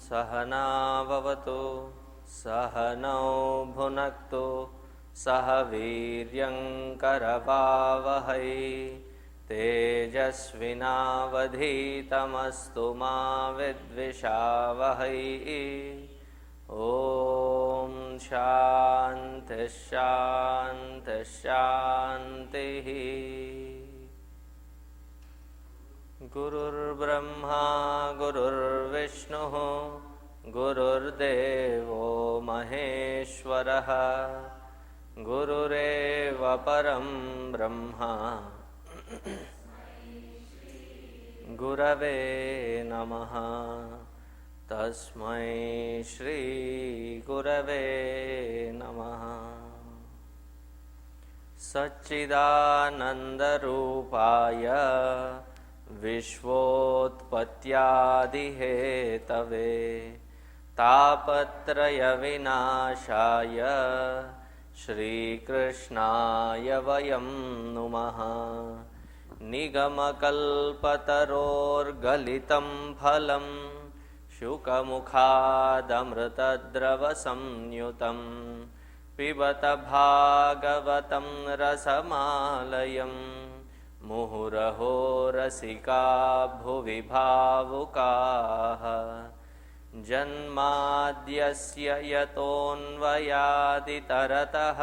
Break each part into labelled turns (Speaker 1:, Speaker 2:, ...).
Speaker 1: सहना भवतु सहनौ भुनक्तु सह वीर्यङ्करवावहै तेजस्विनावधीतमस्तु मा विद्विषावहै। ॐ शान्ति शान्ति शान्तिः। गुरुर्ब्रह्मा गुरुर्विष्णुः गुरुर्देवो महेश्वरः गुरुरेव परं ब्रह्मा गुरवे नमः। तस्मै श्री गुरवे नमः। सच्चिदानन्दरूपाय विश्वोत्पत्त्यादिहेतवे तापत्रयविनाशाय श्रीकृष्णाय वयं नुमः। निगमकल्पतरोर्गलितं फलं शुकमुखादमृतद्रवसंयुतं पिबत भागवतं रसमालयं मुहुरहो रसिका भुवि भावुकाः। जन्माद्यस्य यतोऽन्वयादितरतः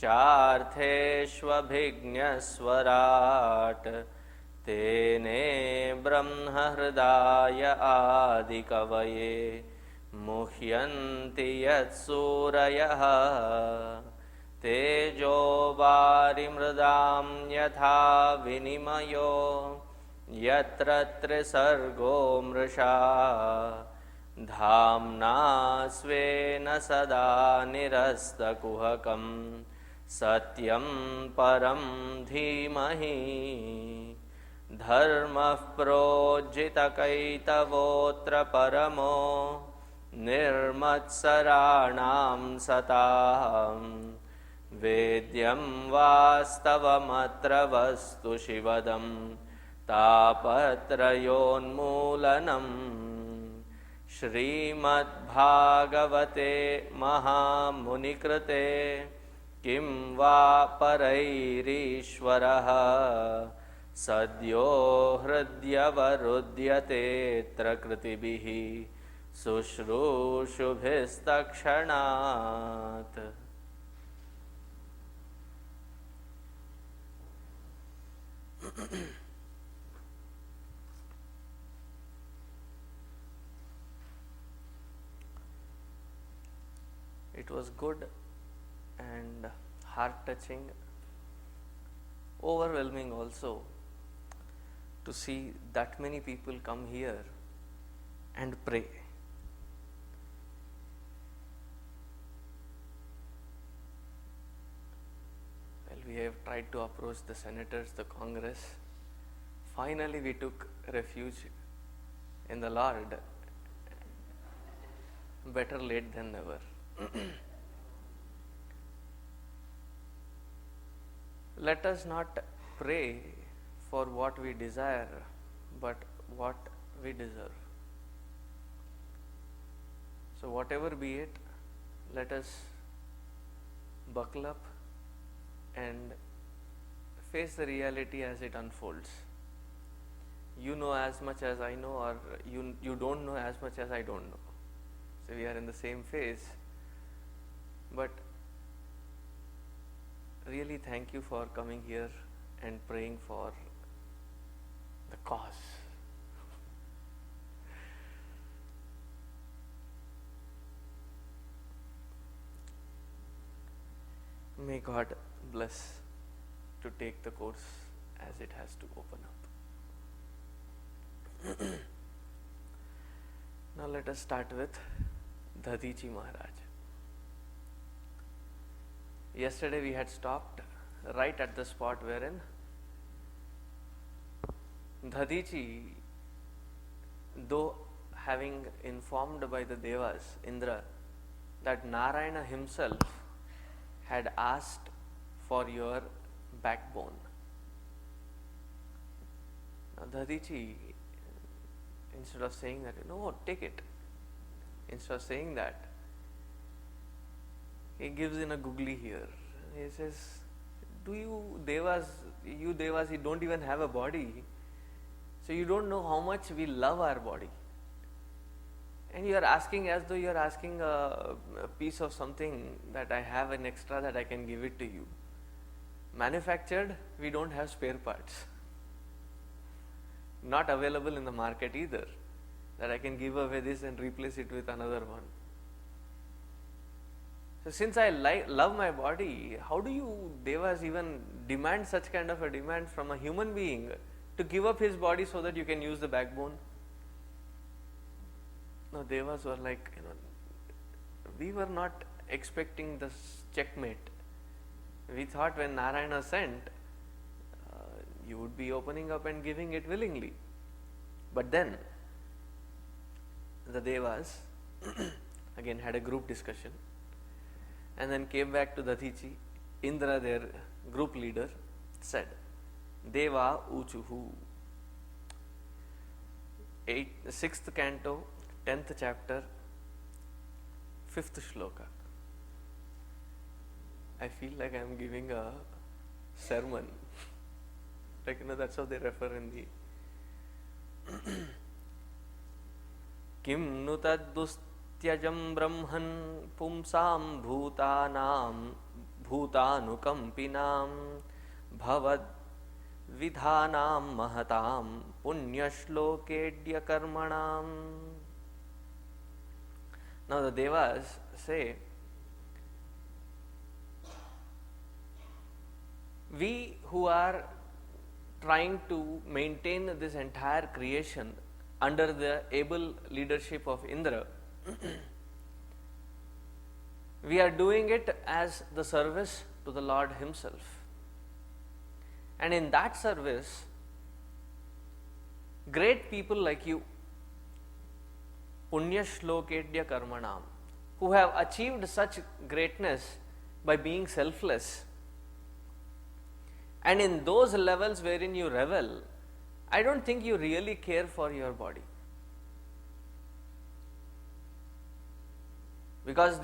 Speaker 1: चार्थेष्वभिज्ञस्वराट् तेने ब्रह्महृदाय आदिकवये मुह्यन्ति यत्सूरयः। तेजो वारिमृदां यथा विनिमयो यत्र त्रिसर्गो मृषा धाम्ना स्वेन सदा निरस्तकुहकं सत्यं परं धीमहि। धर्मः प्रोज्झितकैतवोऽत्र परमो निर्मत्सराणां सताम् वेद्यं वास्तवमत्र वस्तु शिवदं तापत्रयोन्मूलनम्। श्रीमद्भागवते महामुनिकृते किं वा परैरीश्वरः सद्यो हृद्यवरुध्यतेऽत्र कृतिभिः शुश्रूषुभिस्तक्षणात्। It was good and heart-touching, overwhelming also to see that many people come here and pray. Well, we have tried to approach the senators, the Congress. Finally, we took refuge in the Lord. Better late than never. Let us not pray for what we desire, but what we deserve. So whatever be it, let us buckle up and face the reality as it unfolds. You know as much as I know, or you don't know as much as I don't know. So we are in the same phase. But really thank you for coming here and praying for the cause. May God bless to take the course as it has to open up. Now let us start with Dadichi Maharaj. Yesterday we had stopped right at the spot wherein Dadichi, though having informed by the Devas, Indra, that Narayana himself had asked for your backbone. Now Dadichi, instead of saying that, no, take it, Instead of saying that, he gives in a googly here. He says, you devas, you don't even have a body, so you don't know how much we love our body. And you are asking as though you are asking a piece of something that I have an extra that I can give it to you. Manufactured, we don't have spare parts. Not available in the market either, that I can give away this and replace it with another one. So since I love my body, how do you devas even demand such kind of a demand from a human being to give up his body so that you can use the backbone? No, devas were like, we were not expecting this checkmate. We thought when Narayana sent, you would be opening up and giving it willingly. But then, the devas again had a group discussion and then came back to Dadichi. Indra, their group leader, said, Deva Uchuhu. 6th Canto, 10th chapter, 5th shloka. I feel like I am giving a sermon. Like, that's how they refer in the Kim nu taddustyajam brahman pumsam bhutanukampinam bhavad vidhanam mahatam punyashlokedya karmanam. Now the devas say, we who are trying to maintain this entire creation under the able leadership of Indra, we are doing it as the service to the Lord himself. And in that service, great people like you, Punya Shlokedya Karmanam, who have achieved such greatness by being selfless, and in those levels wherein you revel, I don't think you really care for your body. Because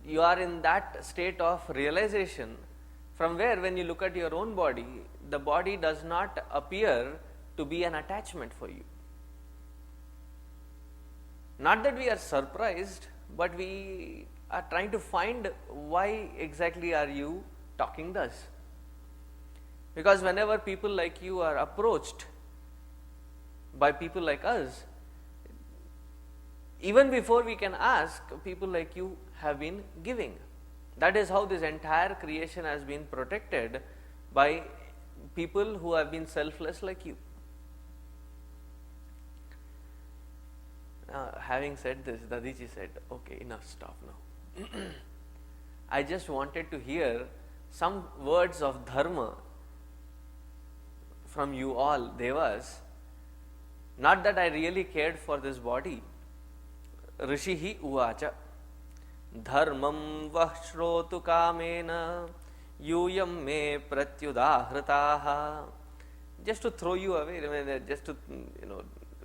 Speaker 1: you are in that state of realization from where when you look at your own body, the body does not appear to be an attachment for you. Not that we are surprised, but we are trying to find why exactly are you talking thus. Because whenever people like you are approached by people like us, even before we can ask, people like you have been giving. That is how this entire creation has been protected, by people who have been selfless like you. Having said this, Dadichi said, okay, enough, stop now. I just wanted to hear some words of dharma from you all, devas. Not that I really cared for this body. Rishihi uvacha dharmam vahshrotu kamena yuyam me pratyudahrataha. Just to throw you away, just to,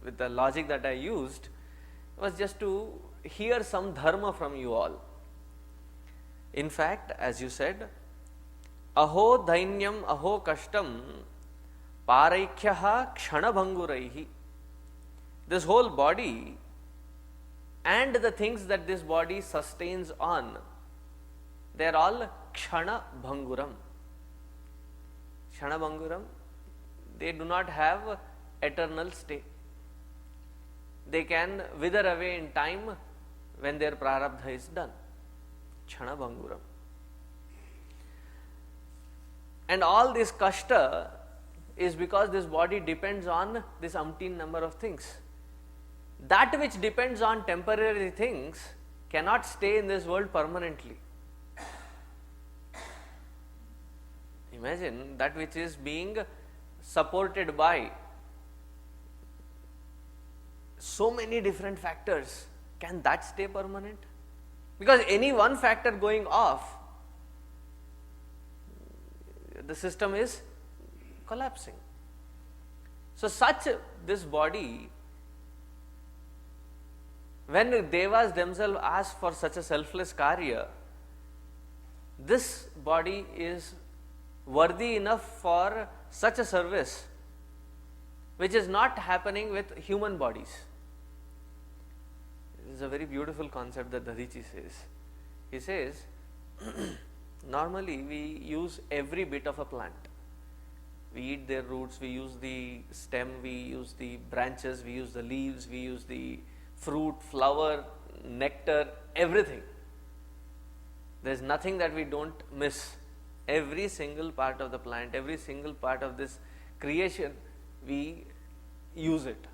Speaker 1: with the logic that I used, was just to hear some dharma from you all. In fact, as you said, aho dhainyam aho kashtam paraikyaha kshanabhanguraihi. This whole body and the things that this body sustains on, they are all kshanabhanguram. Kshanabhanguram, they do not have eternal stay. They can wither away in time when their prarabdha is done. Kshanabhanguram. And all this kashta is because this body depends on this umpteen number of things. That which depends on temporary things cannot stay in this world permanently. Imagine that which is being supported by so many different factors. Can that stay permanent? Because any one factor going off, the system is collapsing. So this body When Devas themselves ask for such a selfless karya, this body is worthy enough for such a service, which is not happening with human bodies. This is a very beautiful concept that Dadichi says. He says, normally we use every bit of a plant. We eat their roots, we use the stem, we use the branches, we use the leaves, we use the fruit, flower, nectar, everything. There is nothing that we don't miss. Every single part of the plant, every single part of this creation, we use it.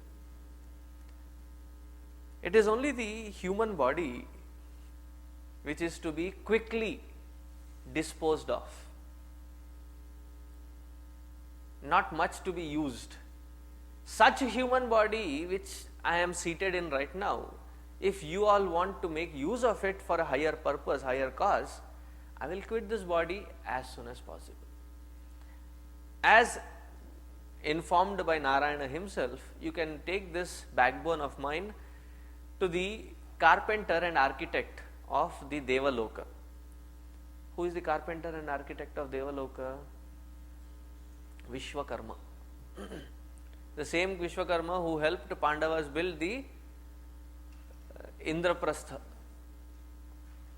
Speaker 1: It is only the human body which is to be quickly disposed of. Not much to be used. Such a human body which I am seated in right now, if you all want to make use of it for a higher purpose, higher cause, I will quit this body as soon as possible. As informed by Narayana himself, you can take this backbone of mine to the carpenter and architect of the Devaloka. Who is the carpenter and architect of Devaloka? Vishwakarma. The same Vishwakarma who helped Pandavas build the Indraprastha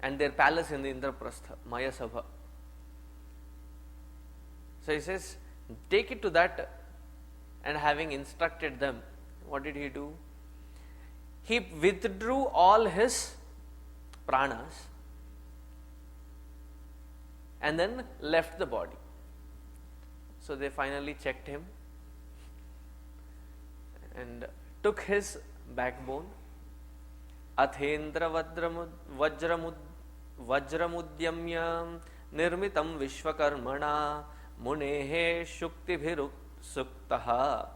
Speaker 1: and their palace in the Indraprastha, Maya Sabha. So he says, take it to that, and having instructed them, what did he do? He withdrew all his pranas and then left the body. So they finally checked him and took his backbone. Athendra vajramudyamya nirmitam vishvakarmana munehe shuktibhiru suktaha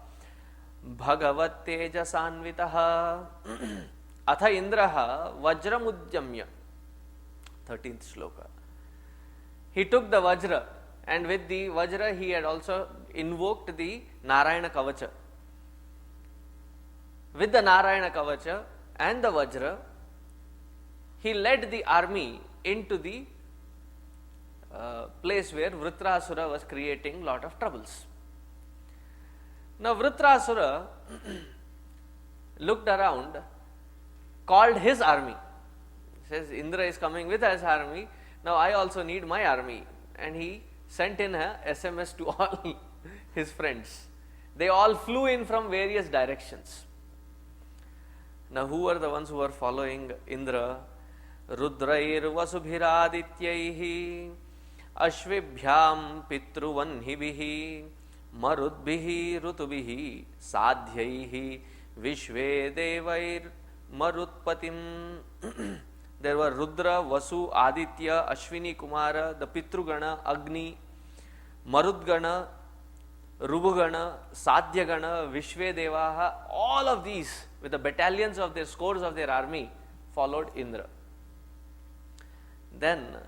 Speaker 1: bhagavat tejasanvitaha atha indraha vajramudyamya. 13th shloka. He took the vajra, and with the vajra he had also invoked the Narayana Kavacha. With the Narayana Kavacha and the vajra, he led the army into the place where Vritrasura was creating lot of troubles. Now Vritrasura looked around, called his army, says Indra is coming with his army, now I also need my army, and he sent in a SMS to all his friends. They all flew in from various directions. Now who were the ones who were following Indra? Rudrair vasubhiradityaihi ashvibhyam pitruvanhibihi marudbihi rutubihi sadhyaihi vishve devair marutpatim. There were Rudra, Vasu, Aditya, Ashwini Kumara, the Pitrugana, Agni, Marudgana, Rubugana, Sadhyagana, Vishve Devaha, all of these with the battalions of their scores of their army followed Indra. Then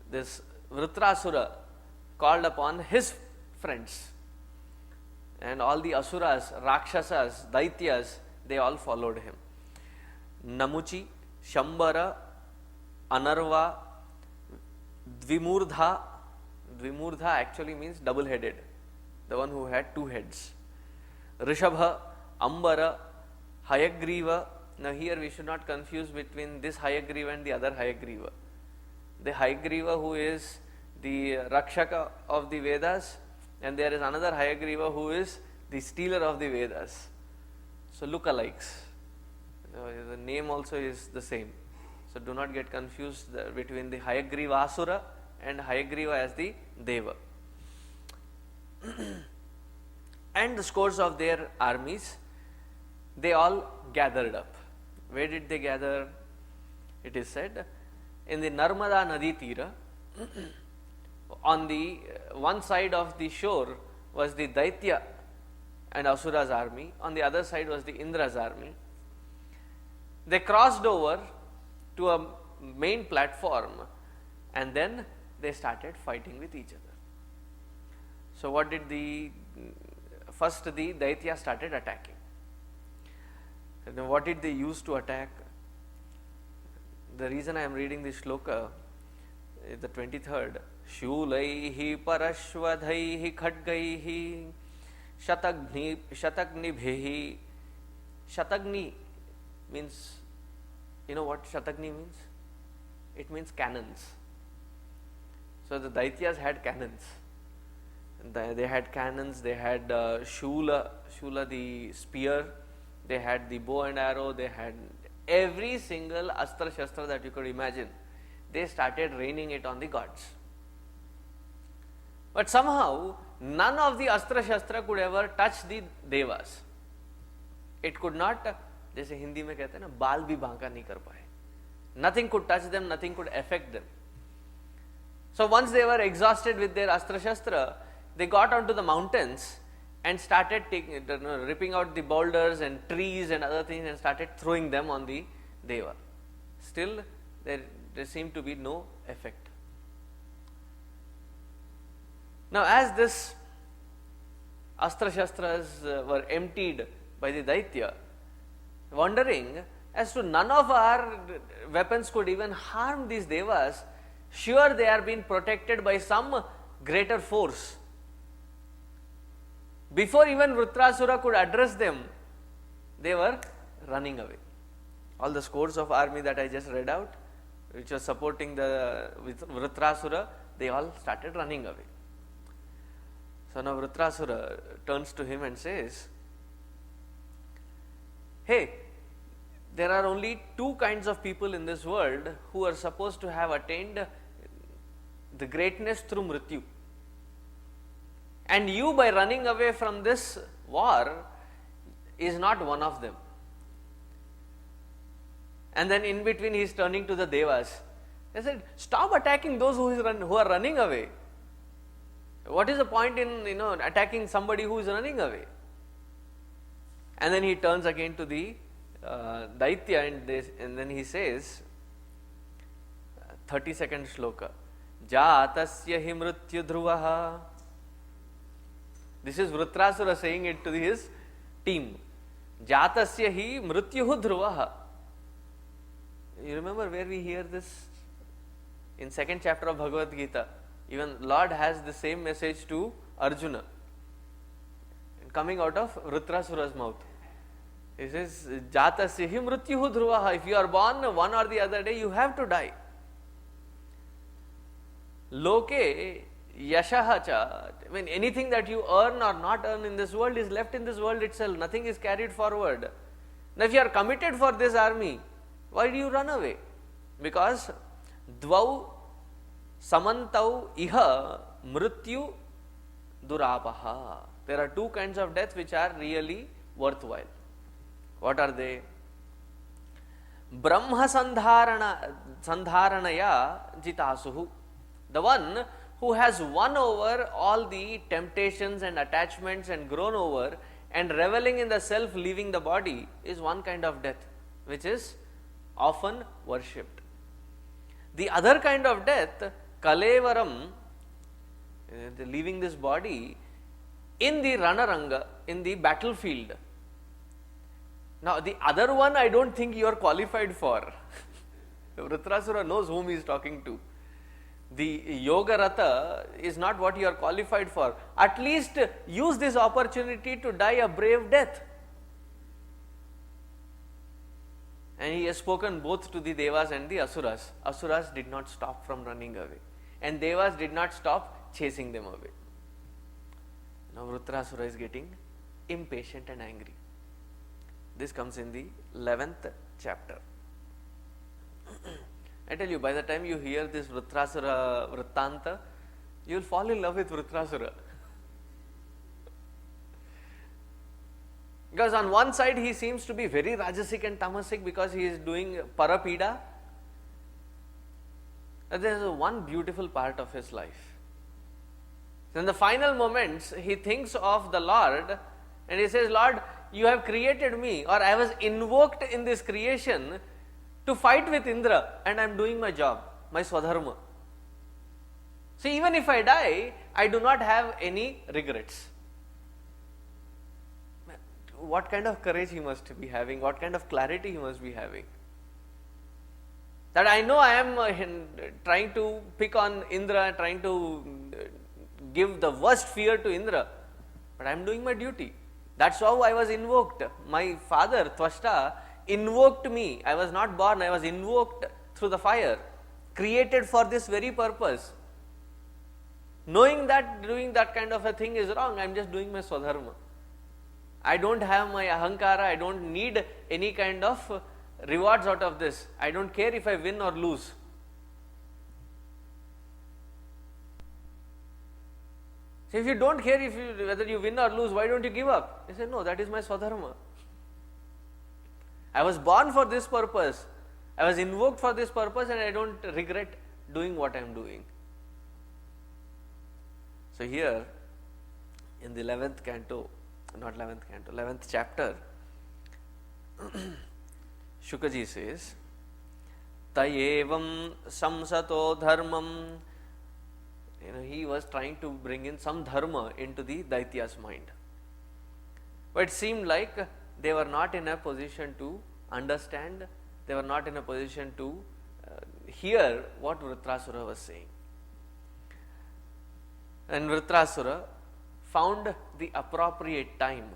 Speaker 1: this Vritrasura called upon his friends, and all the Asuras, Rakshasas, Daityas, they all followed him. Namuchi, Shambara, Anarva, Dvimurdha. Dvimurdha actually means double-headed, the one who had two heads. Rishabha, Ambara, Hayagriva. Now here we should not confuse between this Hayagriva and the other Hayagriva. The Hayagriva who is the Rakshaka of the Vedas, and there is another Hayagriva who is the stealer of the Vedas. So look-alikes. The name also is the same. So do not get confused between the Hayagriva Asura and Hayagriva as the Deva. And the scores of their armies, they all gathered up. Where did they gather? It is said in the Narmada Nadi Tira. On the one side of the shore was the Daitya and Asura's army, on the other side was the Indra's army. They crossed over to a main platform, and then they started fighting with each other. So what did first the Daitya started attacking. And then what did they use to attack? the reason I am reading this shloka is the 23rd. Shulaihi parashvadhaihi khadgaihi shataknibhihi. Shatagni means, you know what Shatagni means? It means cannons. So the Daityas had cannons. They had cannons, they had Shula the spear, they had the bow and arrow, they had every single astra shastra that you could imagine. They started raining it on the gods. But somehow none of the astra shastra could ever touch the devas. It could not, जैसे हिंदी में कहते हैं ना, बाल भी बांका नहीं कर पाए. Nothing could touch them, nothing could affect them. So once they were exhausted with their astra shastra, they got onto the mountains and started ripping out the boulders and trees and other things and started throwing them on the deva. Still, there seemed to be no effect. Now, as this astra shastras were emptied by the Daitya, wondering as to none of our weapons could even harm these devas, sure they are being protected by some greater force. Before even Vritrasura could address them, they were running away. All the scores of army that I just read out, which was supporting the Vritrasura, they all started running away. So now Vritrasura turns to him and says, hey, there are only two kinds of people in this world who are supposed to have attained the greatness through Mrityu. And you, by running away from this war, is not one of them. And then in between he is turning to the Devas. He said, stop attacking those who are running away. What is the point in attacking somebody who is running away? And then he turns again to the Daitya and then he says, 32nd shloka, Jatasya hi mrityu dhruvaha. This is Vritrasura saying it to his team. Jatasya hi mrityuhu dhruvaha. You remember where we hear this? In 2nd chapter of Bhagavad Gita. Even Lord has the same message to Arjuna, coming out of Vritrasura's mouth. He says, Jatasya hi mrityuhu dhruvaha. If you are born one or the other day, you have to die. Loke yashaha cha. I mean, anything that you earn or not earn in this world is left in this world itself. Nothing is carried forward. Now, if you are committed for this army, why do you run away? Because dvau samantau iha mrityu durapaha. There are two kinds of death which are really worthwhile. What are they? Brahma sandharanaya jitasuhu. The one who has won over all the temptations and attachments and grown over and reveling in the self leaving the body is one kind of death, which is often worshipped. The other kind of death, kalevaram, leaving this body in the ranaranga, in the battlefield. Now, the other one I don't think you are qualified for. Vritrasura knows whom he is talking to. The yoga rata is not what you are qualified for. At least use this opportunity to die a brave death. And he has spoken both to the Devas and the Asuras. Asuras did not stop from running away. And Devas did not stop chasing them away. Now Vritrasura is getting impatient and angry. This comes in the 11th chapter. I tell you, by the time you hear this Vritrasura Vrittanta, you will fall in love with Vritrasura. Because on one side he seems to be very Rajasic and Tamasic because he is doing Parapida. There is one beautiful part of his life. In the final moments, he thinks of the Lord and he says, Lord, you have created me, or I was invoked in this creation to fight with Indra, and I am doing my job, my swadharma. See, even if I die, I do not have any regrets. What kind of courage he must be having, what kind of clarity he must be having. That I know I am trying to pick on Indra, trying to give the worst fear to Indra, but I am doing my duty. That's how I was invoked. My father, Tvashta, invoked me. I was not born, I was invoked through the fire, created for this very purpose. Knowing that doing that kind of a thing is wrong, I am just doing my swadharma. I don't have my ahankara, I don't need any kind of rewards out of this. I don't care if I win or lose. So if you don't care whether you win or lose, why don't you give up? He said, no, that is my swadharma. I was born for this purpose. I was invoked for this purpose, and I don't regret doing what I am doing. So here in the 11th canto, not 11th canto, 11th chapter, Shukaji says, Tayevam samsato dharmam. He was trying to bring in some dharma into the Daitya's mind. But it seemed like they were not in a position to understand, they were not in a position to hear what Vritrasura was saying. And Vritrasura found the appropriate time.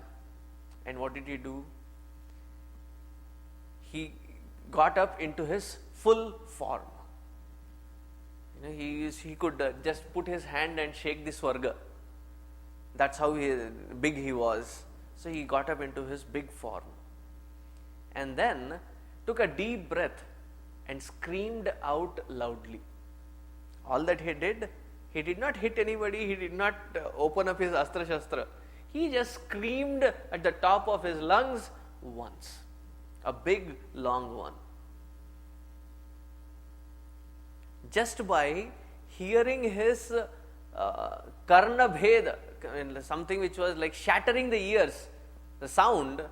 Speaker 1: And what did he do? He got up into his full form. He could just put his hand and shake the Swarga. That's how big he was. So he got up into his big form. And then took a deep breath and screamed out loudly. All that he did not hit anybody, he did not open up his Astra Shastra. He just screamed at the top of his lungs once. A big, long one. Just by hearing his karna bhed, something which was like shattering the ears, the sound,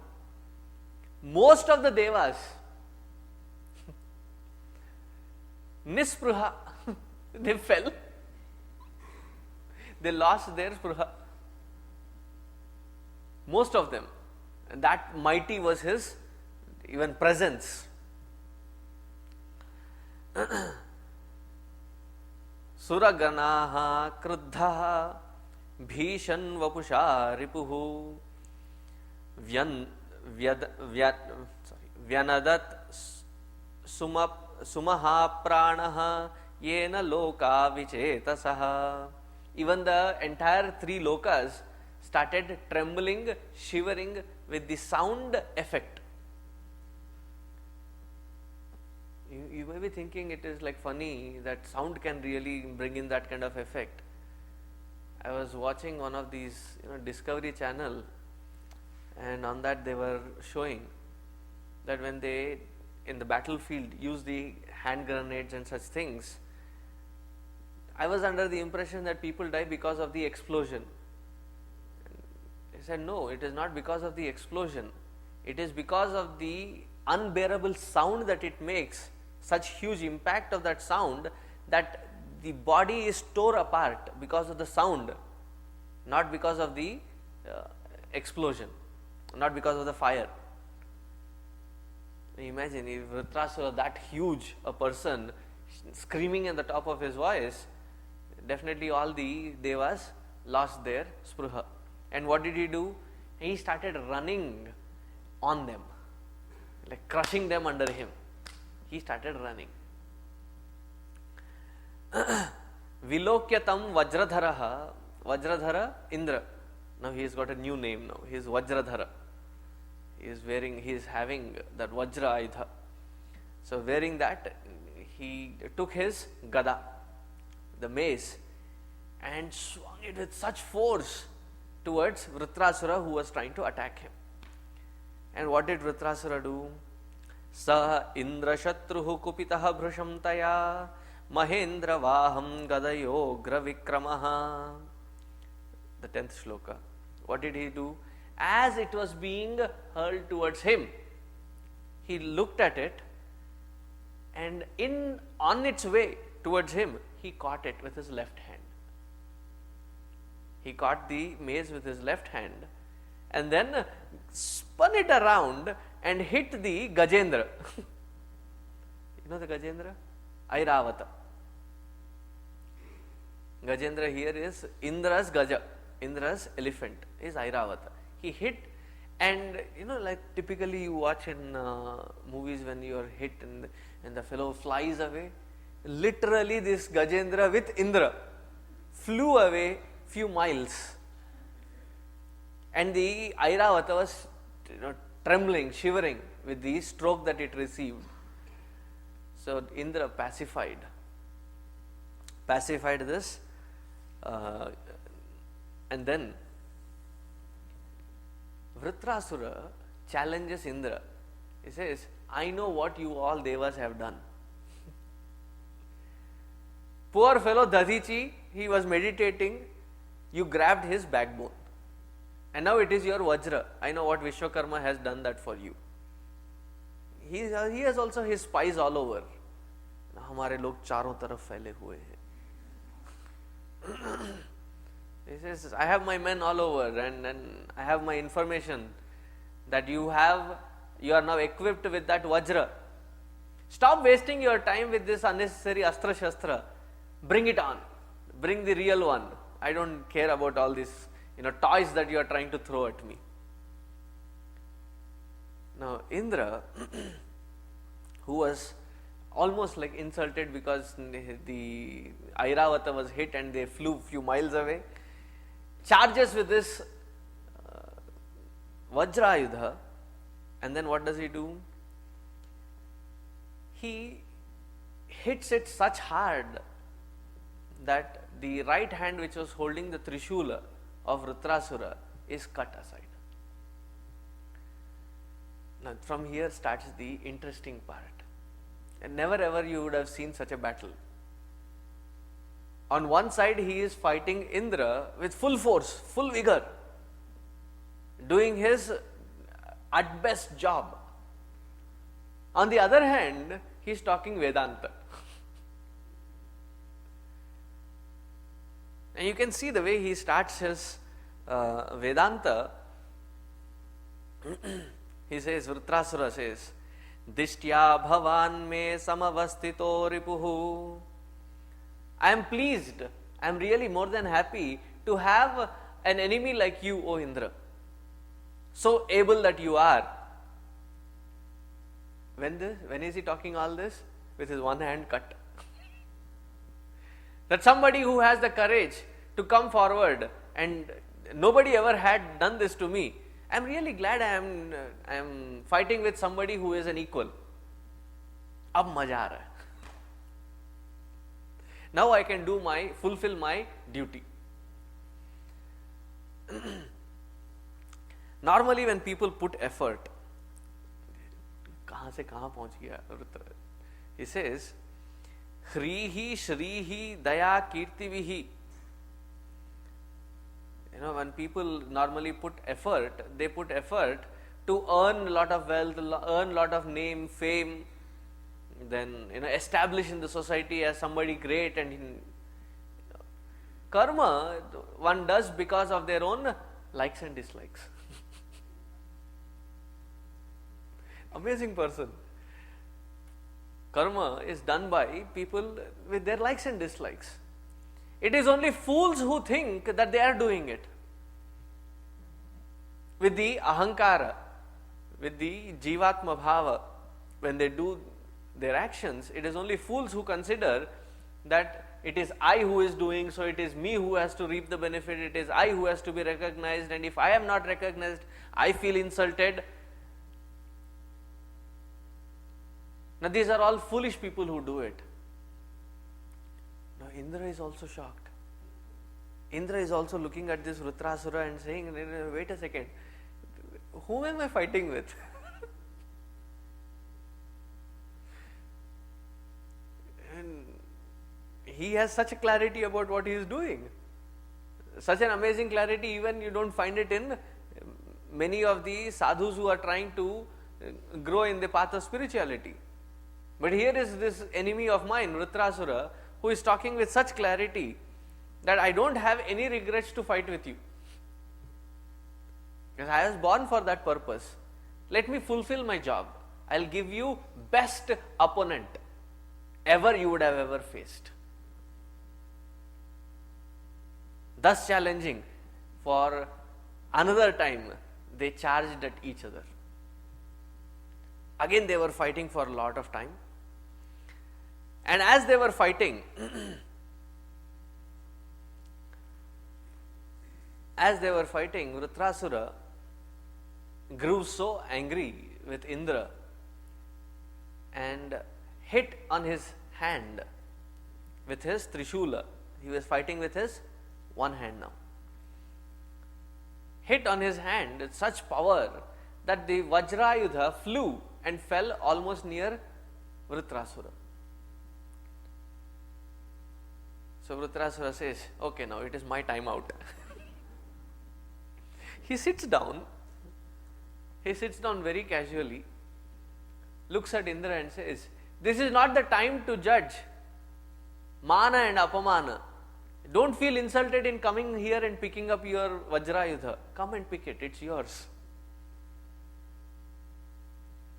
Speaker 1: most of the devas, nispruha, they fell. They lost their spruha. Most of them. And that mighty was his even presence. Suraganaha kruddhaha bhishan vapusha ripuhu vyanadat sumaha pranaha yena loka vichetasaha. Even the entire three lokas started trembling, shivering with the sound effect. You may be thinking it is like funny that sound can really bring in that kind of effect. I was watching one of these Discovery Channel, and on that they were showing that when they in the battlefield use the hand grenades and such things, I was under the impression that people die because of the explosion. He said, no, it is not because of the explosion. It is because of the unbearable sound that it makes, such huge impact of that sound that the body is tore apart because of the sound, not because of the explosion, not because of the fire. Imagine if Vritrasura, that huge a person, screaming at the top of his voice, definitely all the devas lost their spruha. And what did he do? He started running on them, like crushing them under him. He started running. Vilokyatam Vajradhara Indra. Now he has got a new name now. He is Vajradhara. He is having that Vajra Aidha. So wearing that, he took his Gada, the mace, and swung it with such force towards Vritrasura, who was trying to attack him. And what did Vritrasura do? Sa Indra Shatruhu Kupitaha Bhrusham Taya Mahendra Vaham Gadayogra Vikramaha. The 10th shloka. What did he do? As it was being hurled towards him, he looked at it, and on its way towards him, he caught it with his left hand. He caught the mace with his left hand and then spun it around and hit the Gajendra. You know the Gajendra? Airavata. Gajendra here is Indra's Gaja, Indra's elephant is Airavata. He hit, and like typically you watch in movies when you are hit and the fellow flies away. Literally this Gajendra with Indra flew away few miles, and the Airavata was trembling, shivering with the stroke that it received. So Indra pacified this, and then Vritrasura challenges Indra. He says, I know what you all devas have done. Poor fellow Dadichi, he was meditating, you grabbed his backbone. And now it is your Vajra. I know what Vishwakarma has done that for you. He has also his spies all over. हमारे लोग चारों तरफ फैले हुए हैं. He says, I have my men all over, and I have my information that you are now equipped with that Vajra. Stop wasting your time with this unnecessary Astra Shastra. Bring it on. Bring the real one. I don't care about all these toys that you are trying to throw at me. Now Indra, who was almost like insulted because the Airavata was hit and they flew few miles away, charges with this Vajrayudha, and then what does he do? He hits it such hard that the right hand which was holding the Trishula of Vritrasura is cut aside. Now from here starts the interesting part. And never ever you would have seen such a battle. On one side he is fighting Indra with full force, full vigor, doing his at best job. On the other hand, he is talking Vedanta. And you can see the way he starts his Vedanta. He says, Vritrasura says, Dishtya bhavan me samavastito ripuhu. I am pleased, I am really more than happy to have an enemy like you, O Indra. So able that you are. When is he talking all this? With his one hand cut. That somebody who has the courage to come forward, and nobody ever had done this to me. I am really glad I am fighting with somebody who is an equal. Ab maja aa raha hai. Now I can fulfill my duty. Normally when people put effort, kahan se kahan pahunch gaya? He says, Hrihi Shrihi Daya Kirtivihi. When people normally put effort, they put effort to earn a lot of wealth, earn a lot of name, fame, then establish in the society as somebody great. And karma one does because of their own likes and dislikes. Amazing person. Karma is done by people with their likes and dislikes. It is only fools who think that they are doing it. With the ahankara, with the jivatma bhava, when they do their actions, it is only fools who consider that it is I who is doing, so it is me who has to reap the benefit, it is I who has to be recognized, and if I am not recognized, I feel insulted. Now these are all foolish people who do it. Now Indra is also shocked. Indra is also looking at this Vritrasura and saying, wait a second, whom am I fighting with? And he has such a clarity about what he is doing. Such an amazing clarity, even you don't find it in many of the sadhus who are trying to grow in the path of spirituality. But here is this enemy of mine, Vritrasura, who is talking with such clarity that I don't have any regrets to fight with you. Because I was born for that purpose. Let me fulfill my job. I'll give you best opponent. ever you would have ever faced. Thus challenging, for another time they charged at each other. Again they were fighting for a lot of time, and as they were fighting, Vritrasura grew so angry with Indra and hit on his hand with his Trishula. He was fighting with his one hand now. Hit on his hand with such power that the Vajrayudha flew and fell almost near Vritrasura. So Vritrasura says, okay, now it is my time out. He sits down very casually, looks at Indra and says, this is not the time to judge mana and apamana. Don't feel insulted in coming here and picking up your Vajrayudha. Come and pick it, it's yours.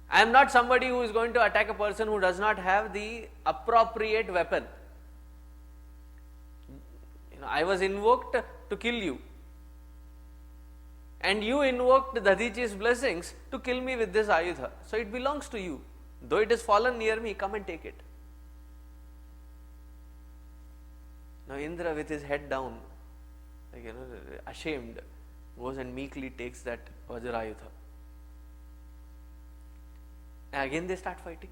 Speaker 1: I am not somebody who is going to attack a person who does not have the appropriate weapon. I was invoked to kill you, and you invoked Dadichi's blessings to kill me with this Ayudha. So it belongs to you. Though it has fallen near me, come and take it. Now Indra, with his head down, ashamed, goes and meekly takes that Vajrayudha. And again they start fighting.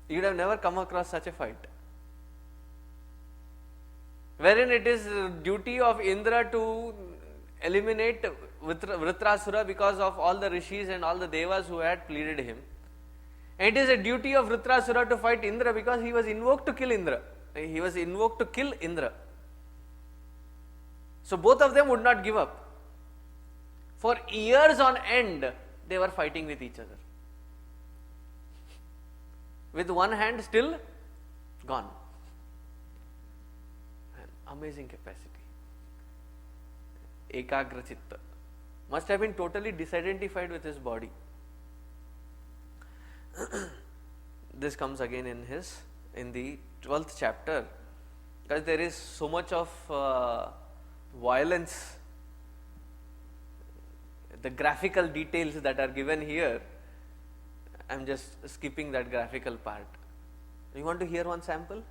Speaker 1: You would have never come across such a fight, wherein it is duty of Indra to eliminate Vritrasura because of all the rishis and all the devas who had pleaded him. And it is a duty of Vritrasura to fight Indra because he was invoked to kill Indra. So both of them would not give up. For years on end, they were fighting with each other. With one hand still gone. An amazing capacity. Ekagra Chitta. Must have been totally disidentified with his body. This comes again in the 12th chapter, because there is so much of violence. The graphical details that are given here, I am just skipping that graphical part. You want to hear one sample?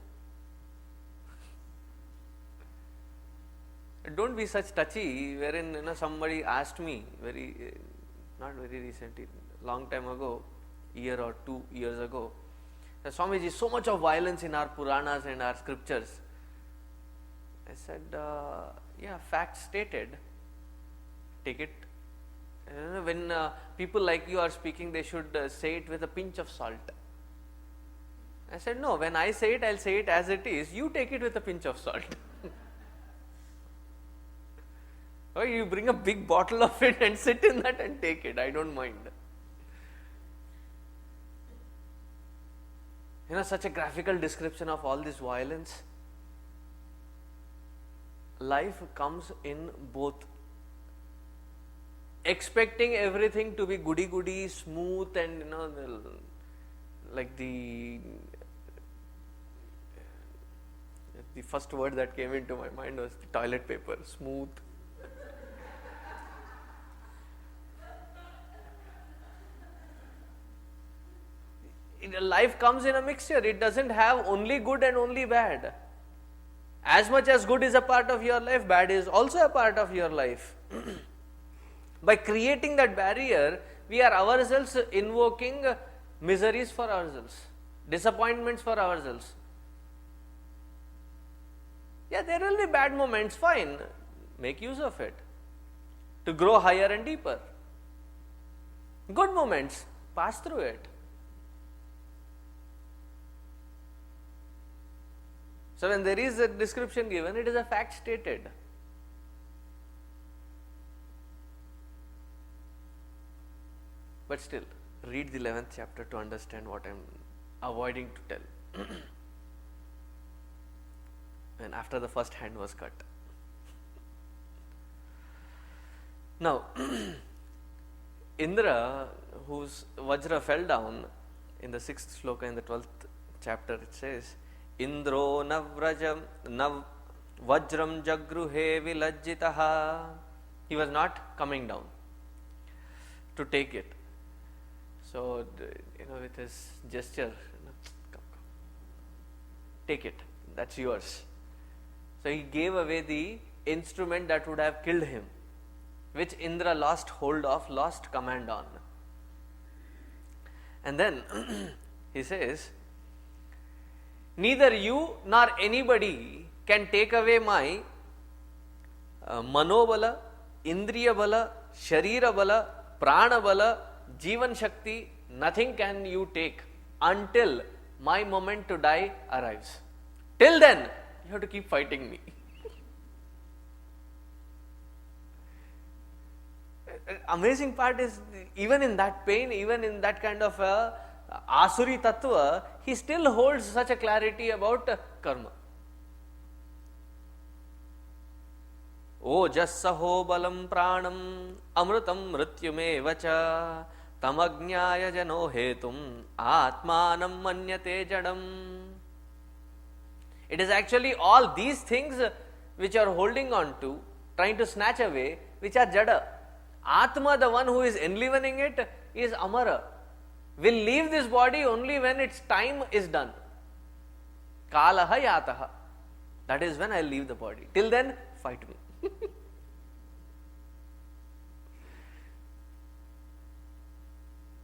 Speaker 1: Don't be such touchy, wherein somebody asked me not very recently, long time ago, year or 2 years ago, Swamiji, so much of violence in our Puranas and our scriptures. I said, yeah, fact stated, take it. When people like you are speaking, they should say it with a pinch of salt. I said, no, when I say it, I'll say it as it is. You take it with a pinch of salt. Or you bring a big bottle of it and sit in that and take it. I don't mind. Such a graphical description of all this violence. Life comes in both. Expecting everything to be goody-goody, smooth, and like the first word that came into my mind was toilet paper, smooth. Life comes in a mixture. It doesn't have only good and only bad. As much as good is a part of your life, bad is also a part of your life. By creating that barrier, we are ourselves invoking miseries for ourselves, disappointments for ourselves. Yeah, there will be bad moments, fine. Make use of it to grow higher and deeper. Good moments, pass through it. So when there is a description given, it is a fact stated. But still, read the 11th chapter to understand what I am avoiding to tell. And after the first hand was cut. Now, Indra whose Vajra fell down, in the 6th sloka in the 12th chapter it says, Indro nav vajram jagruhe vilajjitaha. He was not coming down to take it. So, with his gesture, come, take it, that's yours. So he gave away the instrument that would have killed him, which Indra lost hold of, lost command on. And then he says, neither you nor anybody can take away my manobala, indriya bala, sharira bala, prana bala, jivan shakti. Nothing can you take until my moment to die arrives. Till then, you have to keep fighting me. Amazing part is, even in that pain, even in that kind of asuri tattva, he still holds such a clarity about karma. Ojassaho balam pranam amrutam mrityume vacha tamagnyaya jano hetum atmanam manyate jadam. It is actually all these things which are holding on to, trying to snatch away, which are jada. Atma, the one who is enlivening it, is amara. Will leave this body only when its time is done. Kalaha yataha. That is when I leave the body. Till then, fight me.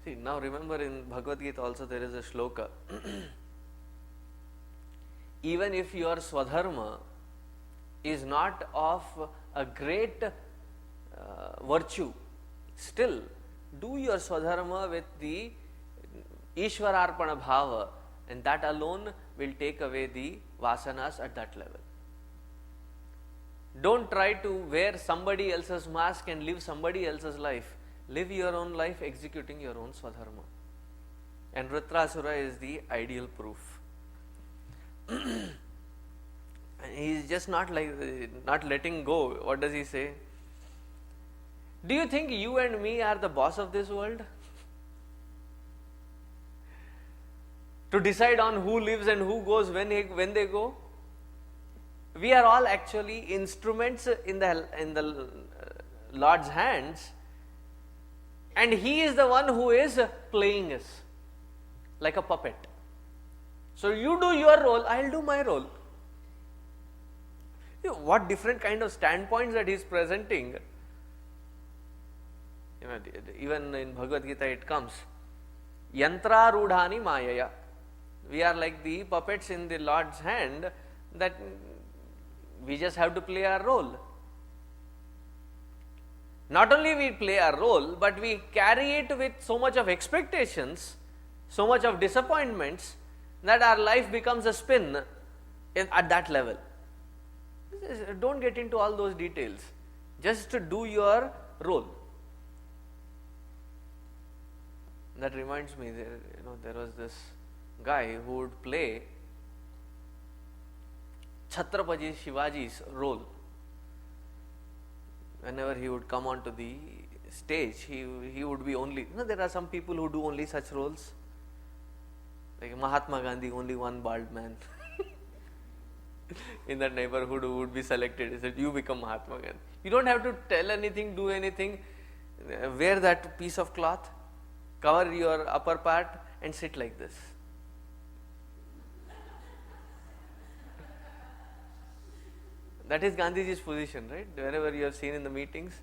Speaker 1: See, now remember in Bhagavad Gita also there is a shloka. Even if your swadharma is not of a great virtue, still do your swadharma with the Ishwararpana bhava, and that alone will take away the vasanas at that level. Don't try to wear somebody else's mask and live somebody else's life. Live your own life executing your own swadharma. And Vritrasura is the ideal proof. And he is just not letting go. What does he say? Do you think you and me are the boss of this world? To decide on who lives and who goes when they go? We are all actually instruments in the Lord's hands, and He is the one who is playing us like a puppet. So you do your role, I'll do my role. What different kind of standpoints that he is presenting. Even in Bhagavad Gita it comes, yantra rudhani mayaya. We are like the puppets in the Lord's hand, that we just have to play our role. Not only we play our role, but we carry it with so much of expectations, so much of disappointments, that our life becomes a spin at that level. Don't get into all those details. Just to do your role. That reminds me, there was this guy who would play Chhatrapati Shivaji's role. Whenever he would come onto the stage, he would be only, there are some people who do only such roles. Like Mahatma Gandhi, only one bald man in that neighborhood who would be selected. He said, you become Mahatma Gandhi. You don't have to tell anything, do anything. Wear that piece of cloth, cover your upper part and sit like this. That is Gandhiji's position, right? Wherever you have seen in the meetings.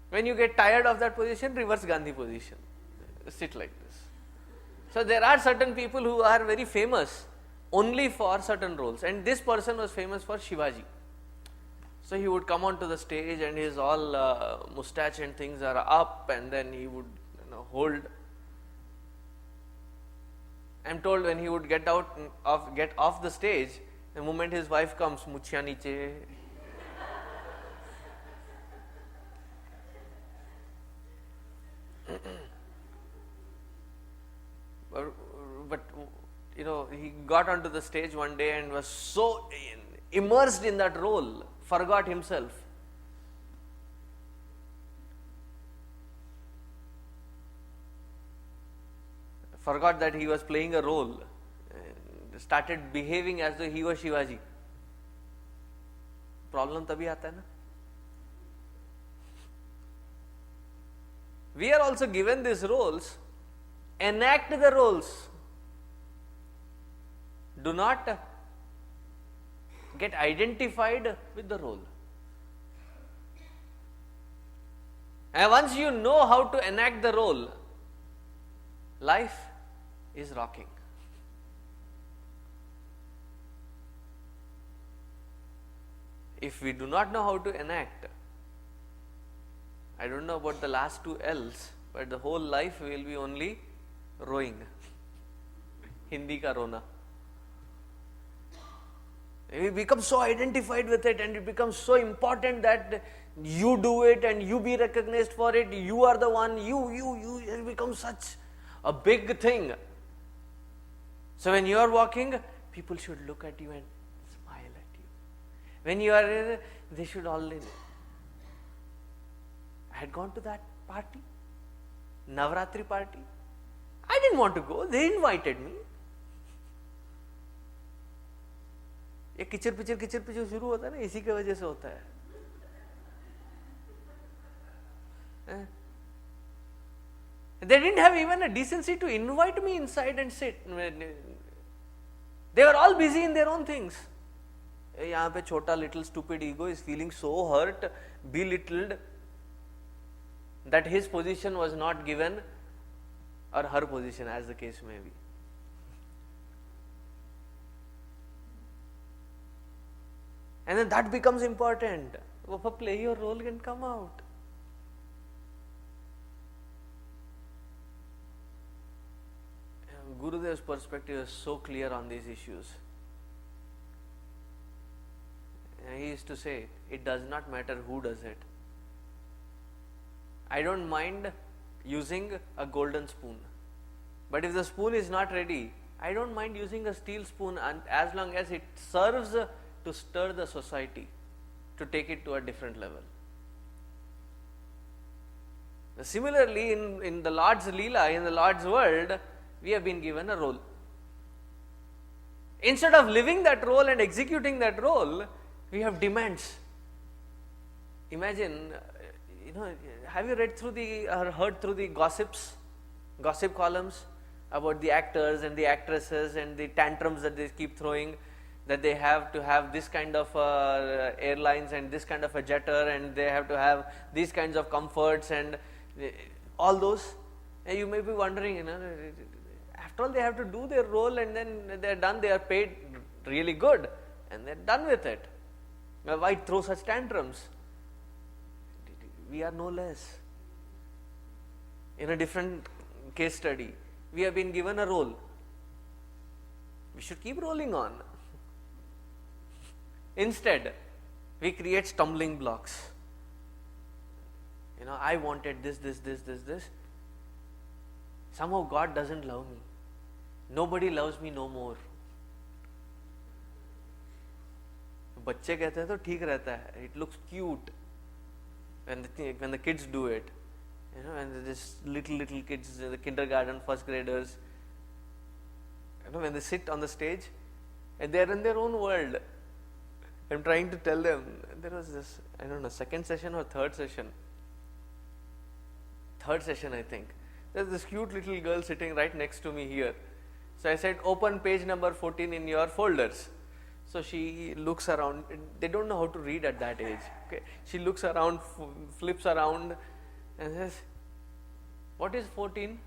Speaker 1: When you get tired of that position, reverse Gandhi position. Sit like this. So there are certain people who are very famous only for certain roles, and this person was famous for Shivaji. So he would come onto the stage and his all mustache and things are up, and then he would hold. I'm told when he would get off the stage, the moment his wife comes, muchya niche. But he got onto the stage one day and was so immersed in that role, forgot himself. forgot that he was playing a role, and started behaving as though he was Shivaji. Problem tabhi aata hai na. We are also given these roles. Enact the roles. Do not get identified with the role. And once you know how to enact the role, life is rocking. If we do not know how to enact, I don't know about the last two L's, but the whole life will be only rowing. Hindi ka rona. We become so identified with it, and it becomes so important that you do it and you be recognized for it. You are the one, you. It becomes such a big thing. So when you are walking, people should look at you and smile at you. When you are, they should all. I had gone to that party, Navratri party. I didn't want to go. They invited me. ये किचर picture जो शुरू होता है ना, इसी के वजह से होता है. They didn't have even a decency to invite me inside and sit. They were all busy in their own things. यहाँ पे छोटा little stupid ego is feeling so hurt, belittled, that his position was not given, or her position, as the case may be. And then that becomes important. Play your role and come out. Gurudev's perspective is so clear on these issues. He used to say, it does not matter who does it. I don't mind using a golden spoon. But if the spoon is not ready, I don't mind using a steel spoon, and as long as it serves to stir the society, to take it to a different level. Similarly, in the Lord's Leela, in the Lord's world, we have been given a role. Instead of living that role and executing that role, we have demands. Imagine, have you read through or heard through the gossip columns about the actors and the actresses and the tantrums that they keep throwing, that they have to have this kind of airlines and this kind of a jetter, and they have to have these kinds of comforts and all those. And you may be wondering, after all, they have to do their role, and then they are done, they are paid really good, and they are done with it. Why throw such tantrums? We are no less. In a different case study, we have been given a role. We should keep rolling on. Instead, we create stumbling blocks. I wanted this. Somehow God doesn't love me. Nobody loves me no more. बच्चे कहते हैं तो ठीक रहता है. It looks cute when the kids do it. And this little kids, the kindergarten, first graders, when they sit on the stage and they are in their own world. I'm trying to tell them, there was this, second session or third session I think. There's this cute little girl sitting right next to me here. So I said, open page number 14 in your folders. So she looks around. They don't know how to read at that age. Okay, she looks around, flips around, and says, "What is 14?"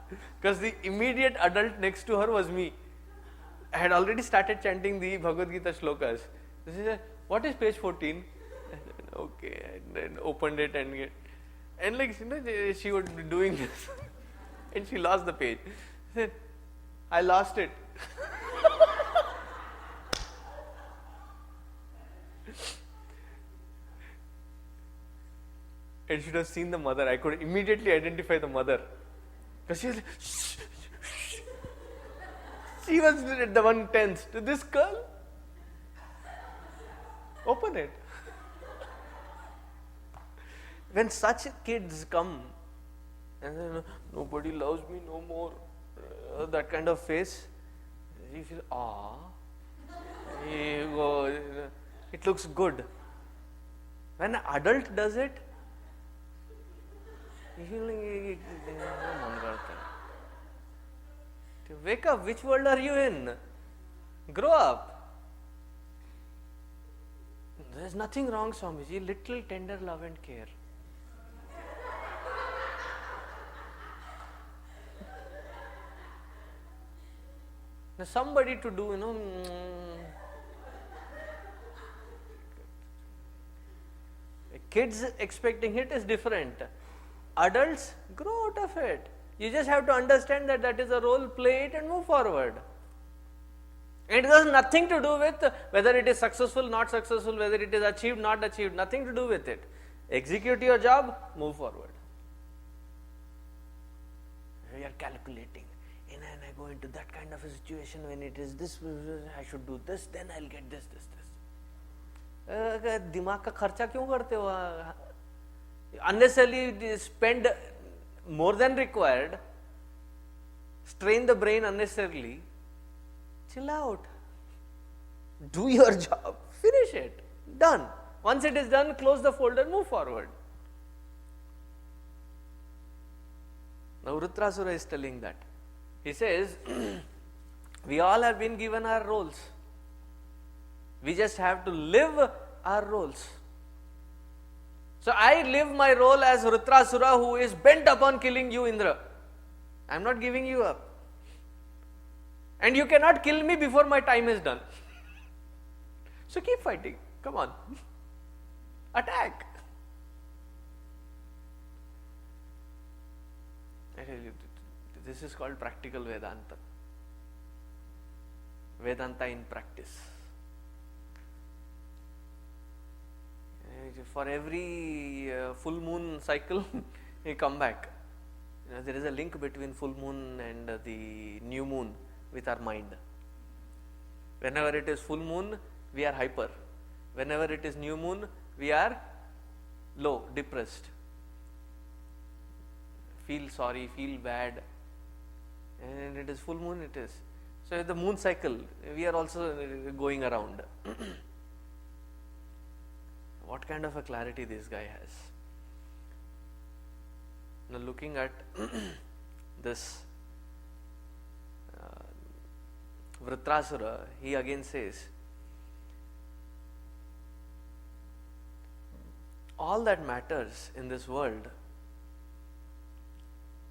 Speaker 1: Because the immediate adult next to her was me. I had already started chanting the Bhagavad Gita shlokas. She said, "What is page 14?" I said, okay, and then opened it and she was doing this, and she lost the page. She said, "I lost it." And she should have seen the mother. I could immediately identify the mother. Because she was like, shh, shh. She was the one tense. To this girl, open it. When such kids come, and then nobody loves me no more, that kind of face, you feel, you go, it looks good. When an adult does it, you feel like, wake up, which world are you in? Grow up. There is nothing wrong, Swamiji, little tender love and care. Now somebody to do, kids expecting it is different. Adults, grow out of it. You just have to understand that that is a role, play it and move forward. It has nothing to do with whether it is successful, not successful, whether it is achieved, not achieved, nothing to do with it. Execute your job, move forward. We are calculating. And I go into that kind of a situation when it is this, I should do this, then I'll get this. दिमाग का खर्चा क्यों करते हो? Unnecessarily spend more than required, strain the brain unnecessarily. Chill out. Do your job. Finish it. Done. Once it is done, close the folder, move forward. Now Vrittasura is telling that. He says, we all have been given our roles. We just have to live our roles. So I live my role as Vrittasura, who is bent upon killing you, Indra. I am not giving you up. And you cannot kill me before my time is done. So keep fighting. Come on. Attack. I tell you, this is called practical Vedanta. Vedanta in practice. For every full moon cycle, you come back. There is a link between full moon and the new moon with our mind. Whenever it is full moon, we are hyper. Whenever it is new moon, we are low, depressed. Feel sorry, feel bad. And it is full moon, it is. So the moon cycle, we are also going around. What kind of a clarity this guy has. Now looking at this Vrittasura, he again says, all that matters in this world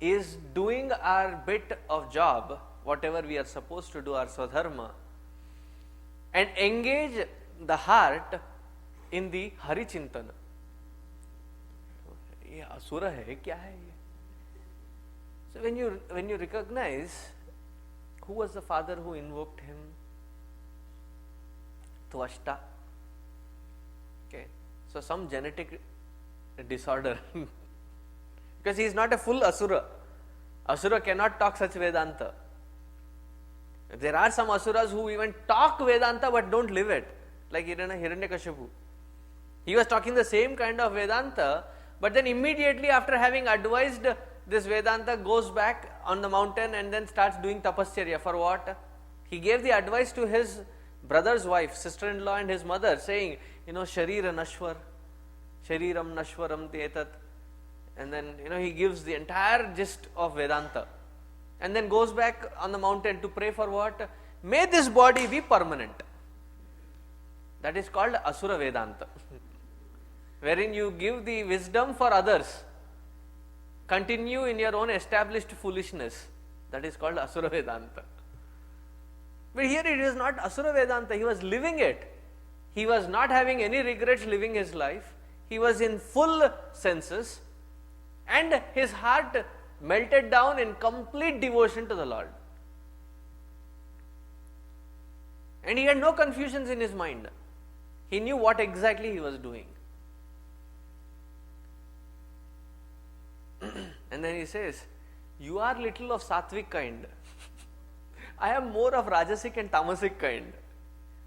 Speaker 1: is doing our bit of job, whatever we are supposed to do, our swadharma, and engage the heart in the Hari Chintana. ये असुर है क्या है ये? So when you recognize who was the father who invoked him, Tvashta. Okay, so some genetic disorder because he is not a full asura. Asura cannot talk such Vedanta. There are some asuras who even talk Vedanta but don't live it, like Hiranyakashipu. He was talking the same kind of Vedanta, but then immediately after having advised this Vedanta, goes back on the mountain and then starts doing tapascharya. For what? He gave the advice to his brother's wife, sister-in-law and his mother, saying, Sharira Nashwar, Shariram Nashwaram Tetat. And then, he gives the entire gist of Vedanta. And then goes back on the mountain to pray for what? May this body be permanent. That is called Asura Vedanta. Wherein you give the wisdom for others. Continue in your own established foolishness. That is called Asura Vedanta. But here it is not Asura Vedanta. He was living it. He was not having any regrets living his life. He was in full senses. And his heart melted down in complete devotion to the Lord. And he had no confusions in his mind. He knew what exactly he was doing. And then he says, you are little of sattvic kind. I am more of rajasic and tamasic kind.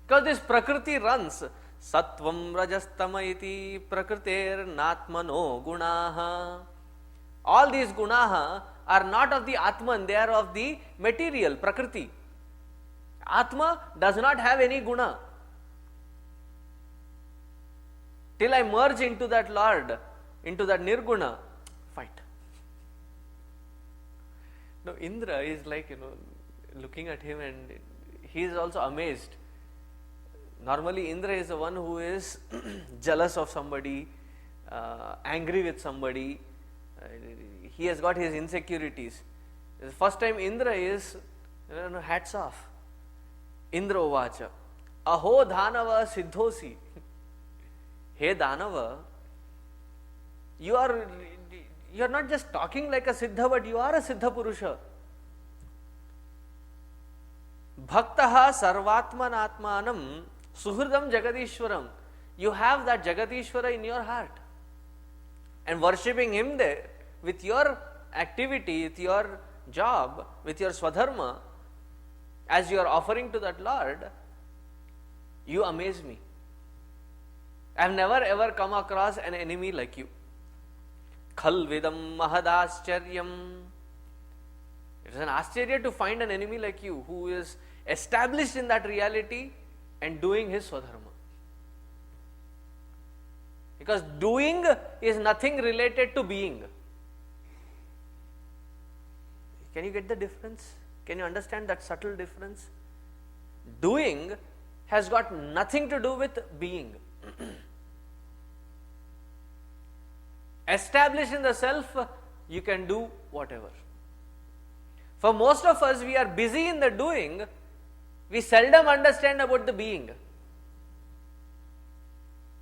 Speaker 1: Because this prakriti runs. Sattvam rajastama iti prakritir natmano gunaha. All these gunaha are not of the Atman, they are of the material, Prakriti. Atma does not have any guna. Till I merge into that Lord, into that Nirguna, fight. Now Indra is like, looking at him, and he is also amazed. Normally Indra is the one who is jealous of somebody, angry with somebody. He has got his insecurities. The first time Indra is, hats off. Indra uvacha, aho dhanava siddhosi. Hey Danava, you are not just talking like a Siddha, but you are a Siddha Purusha. Bhaktaha sarvatmanatmanam suhridam jagadishwaram. You have that Jagadishwara in your heart. And worshipping him there with your activity, with your job, with your swadharma, as you are offering to that Lord, you amaze me. I have never ever come across an enemy like you. Khal vidam mahadaschyaryam. It is an ascharya to find an enemy like you who is established in that reality and doing his swadharma. Because doing is nothing related to being. Can you get the difference? Can you understand that subtle difference? Doing has got nothing to do with being. Established in the self, you can do whatever. For most of us, we are busy in the doing, we seldom understand about the being.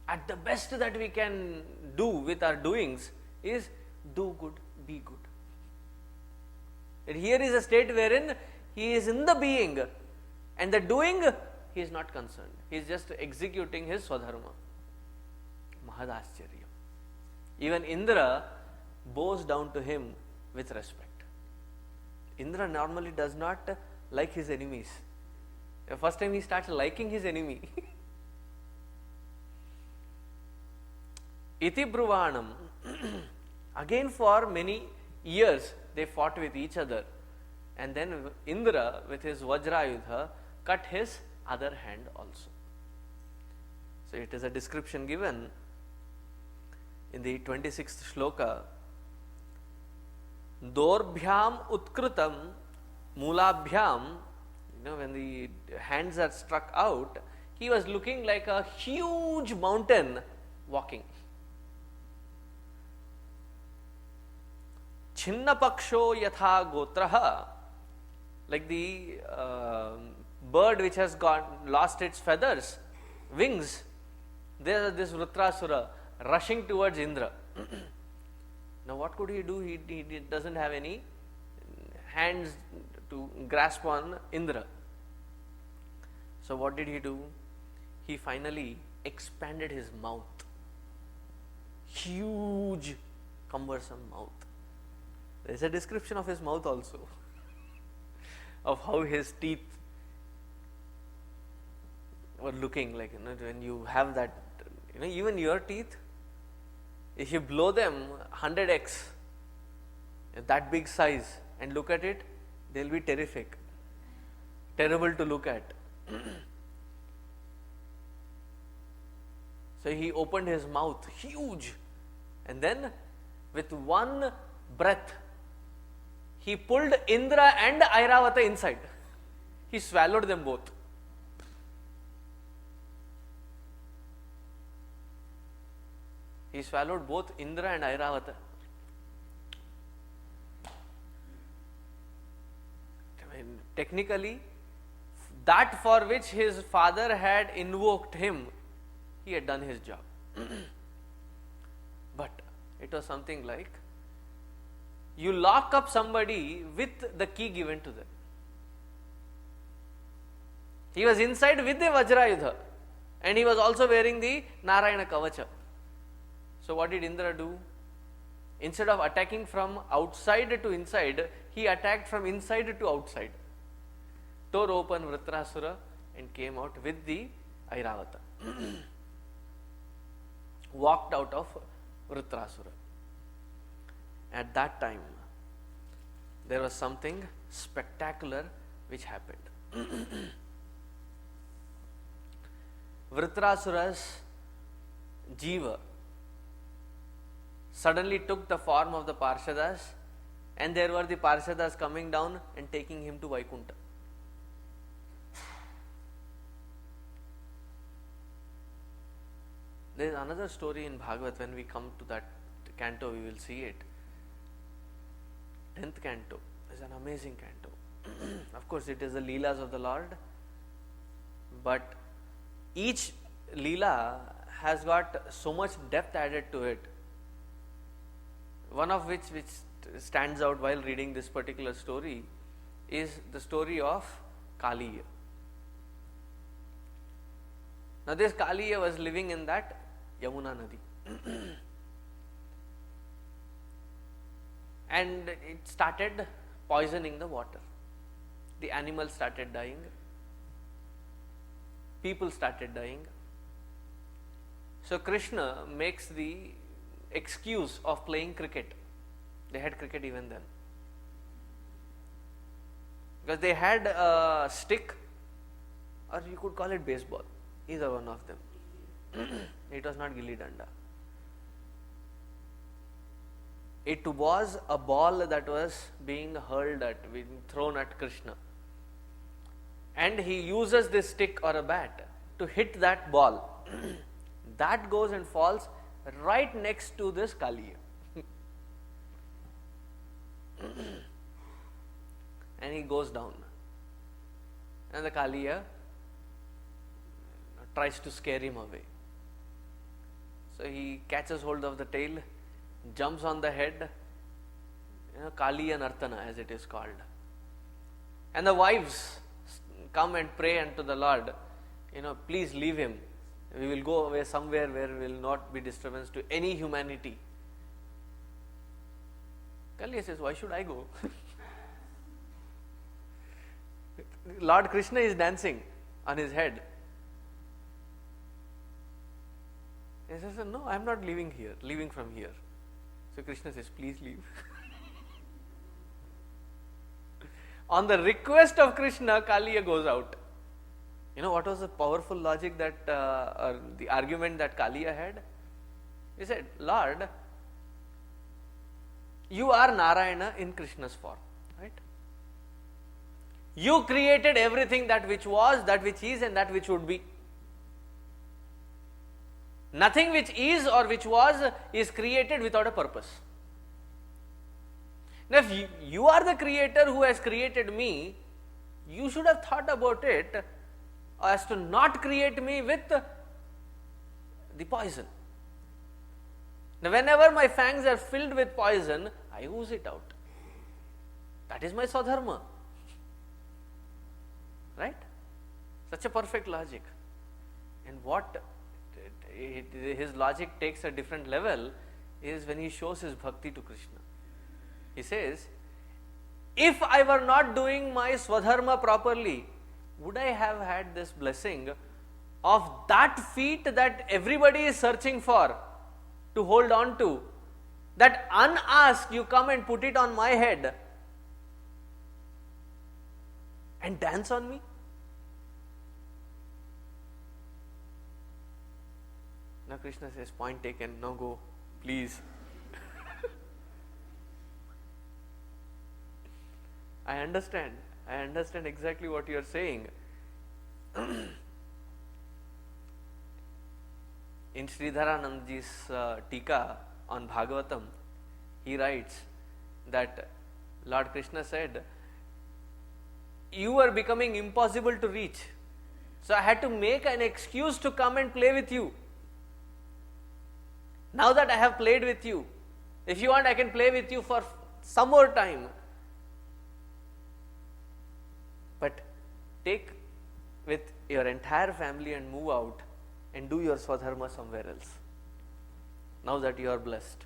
Speaker 1: At the best that we can do with our doings is do good, be good. And here is a state wherein he is in the being, and the doing he is not concerned. He is just executing his swadharma. Mahadascharya. Even Indra bows down to him with respect. Indra normally does not like his enemies. The first time he starts liking his enemy. Iti Bruvanam. Again for many years they fought with each other. And then Indra with his Vajrayudha cut his other hand also. So it is a description given in the 26th shloka. Dorbhyam utkrutam mulabhyam. When the hands are struck out, he was looking like a huge mountain walking. Chinnapaksho yatha gotraha, like the bird which has lost its feathers, wings. There is this Vritrasura rushing towards Indra. Now what could he do? He doesn't have any hands to grasp on Indra. So what did he do? He finally expanded his mouth. Huge, cumbersome mouth. There is a description of his mouth also. Of how his teeth were looking like, when you have that, even your teeth, if you blow them 100x, that big size, and look at it, they'll be terrific. Terrible to look at. So he opened his mouth, huge, and then with one breath, he pulled Indra and Airavata inside. He swallowed them both. He swallowed both Indra and Airavata. Technically, that for which his father had invoked him, he had done his job. But it was something like, you lock up somebody with the key given to them. He was inside with the Vajrayudha, and he was also wearing the Narayana Kavacha. So what did Indra do? Instead of attacking from outside to inside, he attacked from inside to outside. Tore open Vritrasura and came out with the Airavata. Walked out of Vritrasura. at that time, there was something spectacular which happened. Vritrasura's Jiva suddenly took the form of the Parshadas, and there were the Parshadas coming down and taking him to Vaikuntha. There is another story in Bhagavad. When we come to that canto, we will see it. 10th canto is an amazing canto. Of course, it is the Leelas of the Lord, but each Leela has got so much depth added to it. One of which stands out while reading this particular story is the story of Kaliya. Now, this Kaliya was living in that Yamuna Nadi. And it started poisoning the water. The animals started dying. People started dying. So Krishna makes the excuse of playing cricket. They had cricket even then. Because they had a stick, or you could call it baseball, either one of them. It was not Gilli Danda. It was a ball that was being hurled at, being thrown at Krishna. And he uses this stick or a bat to hit that ball. That goes and falls right next to this Kaliya. And he goes down. And the Kaliya tries to scare him away. So he catches hold of the tail, jumps on the head, Kaliya Nartana as it is called. And the wives come and pray unto the Lord, please leave him. We will go away somewhere where we will not be disturbance to any humanity. Kaliya says, why should I go? Lord Krishna is dancing on his head. He says, no, I am not leaving from here. So Krishna says, please leave. On the request of Krishna, Kaliya goes out. What was the powerful logic that, or the argument that Kaliya had? He said, Lord, you are Narayana in Krishna's form, right? You created everything that which was, that which is, and that which would be. Nothing which is or which was is created without a purpose. Now, if you are the creator who has created me, you should have thought about it as to not create me with the poison. Now, whenever my fangs are filled with poison, I ooze it out. That is my Swadharma. Right? Such a perfect logic. And what his logic takes a different level is when he shows his bhakti to Krishna. He says, if I were not doing my Swadharma properly, would I have had this blessing of that feet that everybody is searching for to hold on to, that unasked you come and put it on my head and dance on me? Now Krishna says, point taken, now go, please. I understand exactly what you are saying. In Sridharanandji's Tika on Bhagavatam, he writes that Lord Krishna said, you are becoming impossible to reach. So I had to make an excuse to come and play with you. Now that I have played with you, if you want, I can play with you for some more time. But take with your entire family and move out and do your Swadharma somewhere else. Now that you are blessed.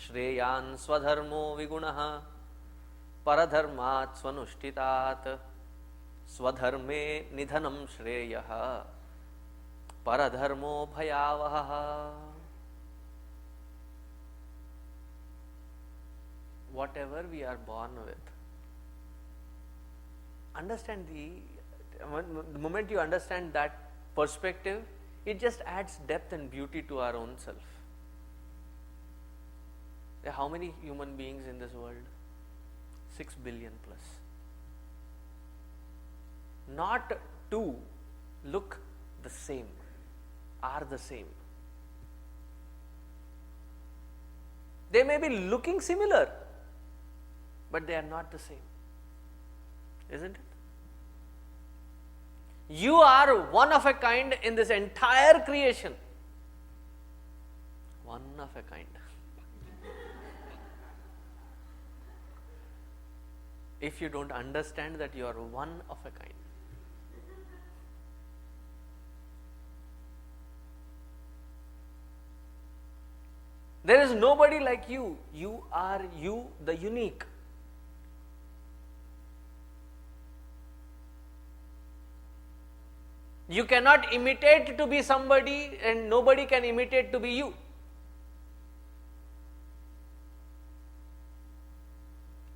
Speaker 1: Shreyan Swadharmo Vigunaha Paradharmat Swanushtitat Swadharme Nidhanam Shreyaha Paradharmo Bhayavaha. whatever we are born with. Understand the moment you understand that perspective, it just adds depth and beauty to our own self. How many human beings in this world? 6 billion plus. Not two look the same, are the same. They may be looking similar, but they are not the same. Isn't it? You are one of a kind in this entire creation. One of a kind. If you don't understand that you are one of a kind. There is nobody like you. You are you, the unique. You cannot imitate to be somebody, and nobody can imitate to be you.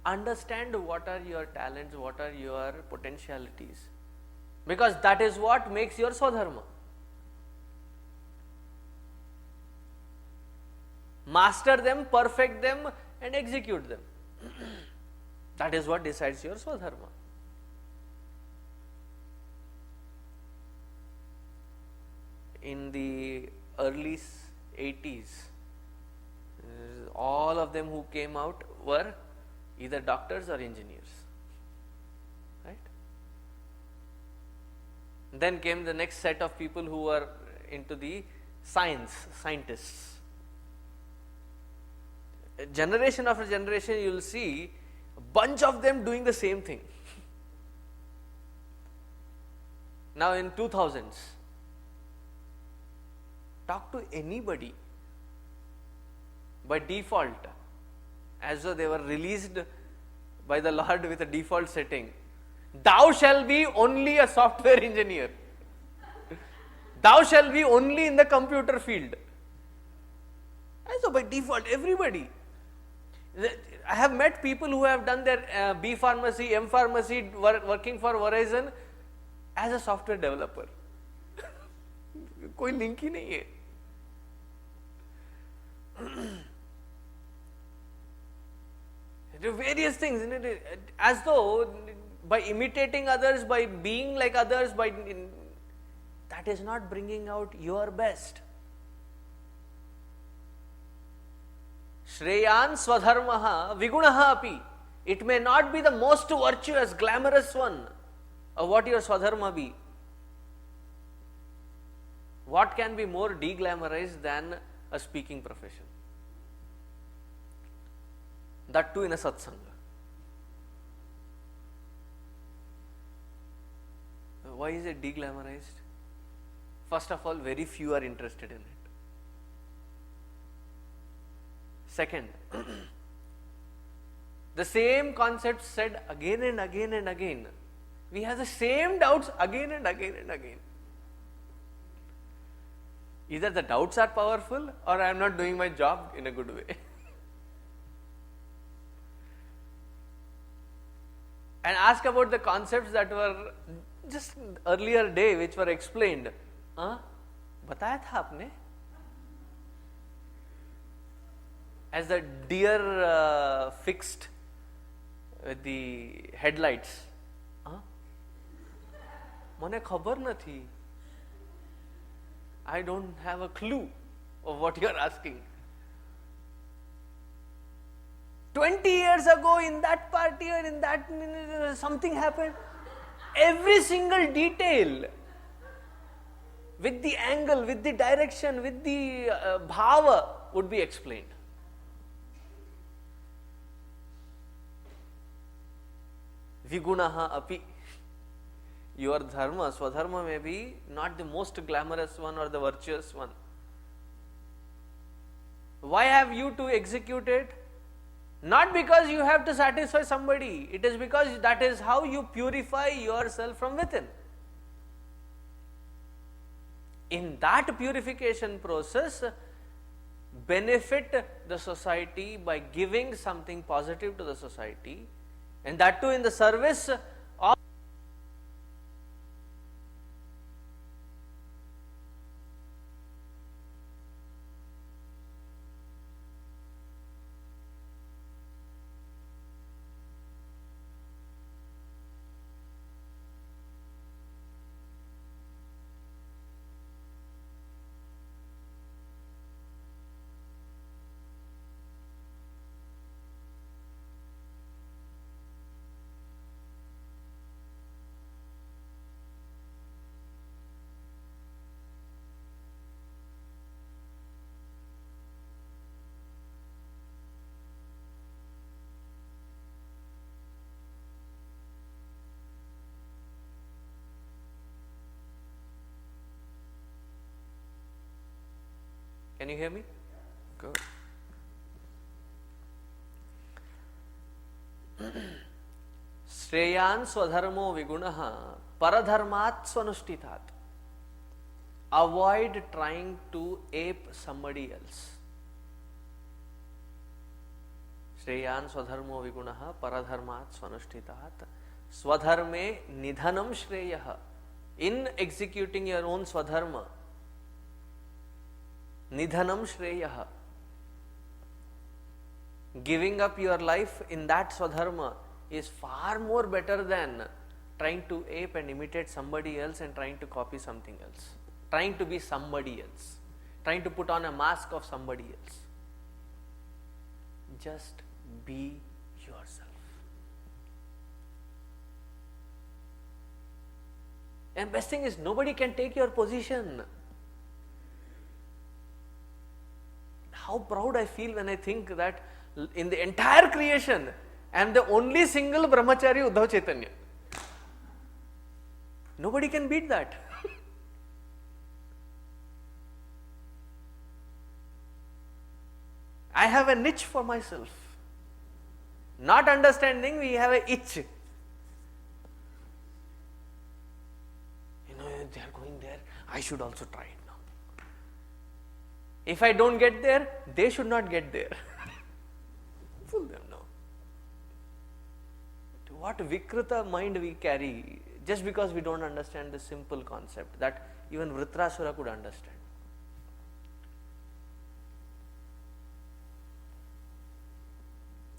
Speaker 1: Understand what are your talents, what are your potentialities, because that is what makes your Swadharma. Master them, perfect them, and execute them. That is what decides your Swadharma. In the early 80s, all of them who came out were either doctors or engineers, right? Then came the next set of people who were into the scientists. Generation after generation, you will see a bunch of them doing the same thing. Now in 2000s, talk to anybody by default, as though they were released by the Lord with a default setting. Thou shall be only a software engineer. Thou shall be only in the computer field. And so by default, everybody. I have met people who have done their B pharmacy, M pharmacy, working for Verizon as a software developer. कोई link ही नहीं है. Various things, as though by imitating others, by being like others, that is not bringing out your best. Shreyan swadharmaha vigunaha api. It may not be the most virtuous, glamorous one of what your swadharma be. What can be more deglamorized than a speaking profession? That too in a satsanga. Why is it deglamorized? First of all, very few are interested in it. Second, the same concept said again and again and again. We have the same doubts again and again and again. Either the doubts are powerful or I am not doing my job in a good way. And ask about the concepts that were just earlier day which were explained. बताया था आपने? As the deer fixed with the headlights. મને ખબર નથી. I don't have a clue of what you are asking. 20 years ago in that party or in that something happened. Every single detail with the angle, with the direction, with the bhava would be explained. Vigunaha api. Your dharma, swadharma may be not the most glamorous one or the virtuous one. Why have you to execute it? Not because you have to satisfy somebody. It is because that is how you purify yourself from within. In that purification process, benefit the society by giving something positive to the society, and that too in the service of Can you hear me? Good. Shreyan swadharmo vigunaha paradharmat swanushtitat. Avoid trying to ape somebody else. Shreyan swadharmo vigunaha paradharmat swanushtitat. Swadharme nidhanam shreyah. In executing your own swadharma, nidhanam shreyah. Giving up your life in that swadharma is far more better than trying to ape and imitate somebody else and trying to copy something else. Trying to be somebody else. Trying to put on a mask of somebody else. Just be yourself. And best thing is, nobody can take your position. How proud I feel when I think that in the entire creation, I am the only single Brahmachari Uddhav Chaitanya. Nobody can beat that. I have a niche for myself. Not understanding, we have a itch. They are going there, I should also try it now. If I don't get there, they should not get there. Fool them now. What Vikrita mind we carry just because we don't understand the simple concept that even Vritrasura could understand.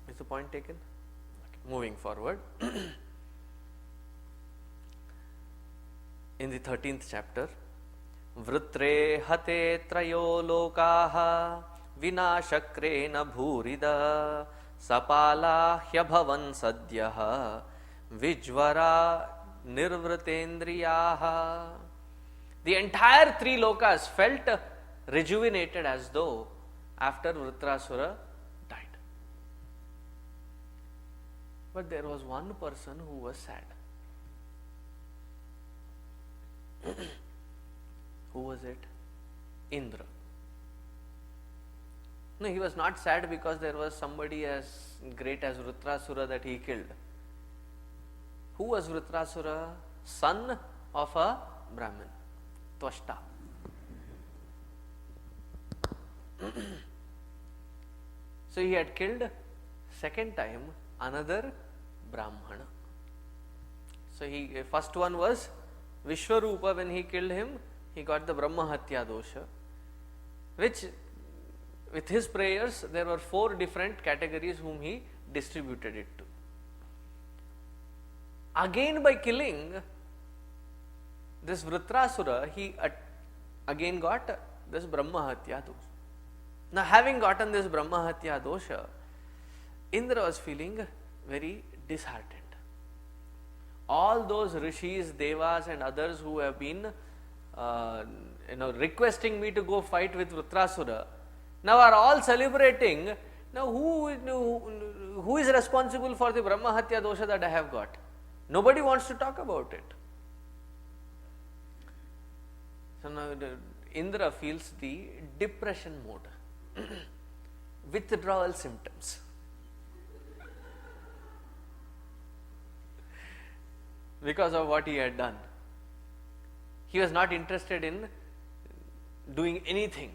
Speaker 1: Is the point taken? Okay. Moving forward. In the 13th chapter, Vritre hate trayo lokaha vinashakrena bhurida sapala hyabhavan sadyaha vijvara nirvritendriyaha. The entire three lokas felt rejuvenated as though after Vritrasura died. But there was one person who was sad. Who was it? Indra. No, he was not sad because there was somebody as great as Vritrasura that he killed. Who was Vritrasura? Son of a Brahmin, Tvashta. So he had killed second time another Brahmana. So first one was Vishwarupa. When he killed him, he got the Brahmahatya dosha, which with his prayers there were 4 different categories whom he distributed it to. Again, by killing this Vritrasura, he again got this Brahmahatya dosha. Now, having gotten this Brahmahatya dosha, Indra was feeling very disheartened. All those rishis, devas and others who have been requesting me to go fight with Vritrasura, now are all celebrating. Now who is responsible for the Brahmahatya dosha that I have got? Nobody wants to talk about it. So now Indra feels the depression mode, withdrawal symptoms. Because of what he had done. He was not interested in doing anything.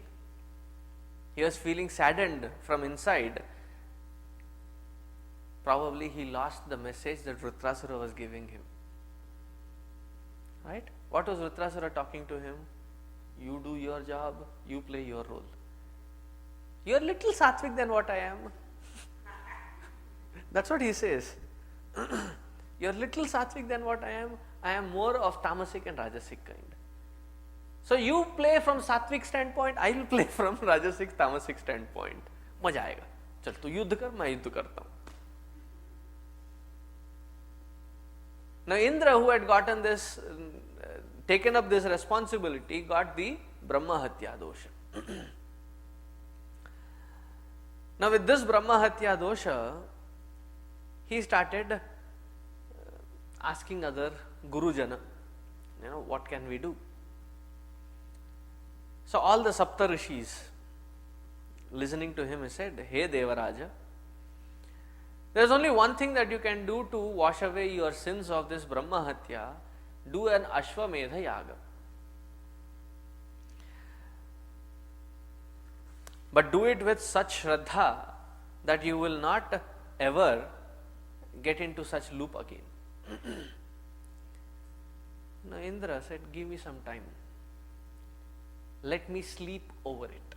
Speaker 1: He was feeling saddened from inside. Probably he lost the message that Vritrasura was giving him. Right? What was Vritrasura talking to him? You do your job, you play your role. You are little sattvic than what I am. That's what he says. You are little sattvic than what I am. I am more of tamasic and rajasic kind. So you play from sattvic standpoint, I will play from rajasic tamasic standpoint. मजा आएगा. चल तू युद्ध कर, मैं युद्ध करता हूँ. Now Indra, who had gotten this, taken up this responsibility, got the Brahmahatya dosha. Now with this Brahmahatya dosha, he started asking other Gurujana, what can we do? So all the Sapta Rishis listening to him, he said, Hey Devaraja, there is only one thing that you can do to wash away your sins of this Brahmahatya. Do an Ashwamedha Yaga. But do it with such Shraddha that you will not ever get into such loop again. Now Indra said, give me some time. Let me sleep over it.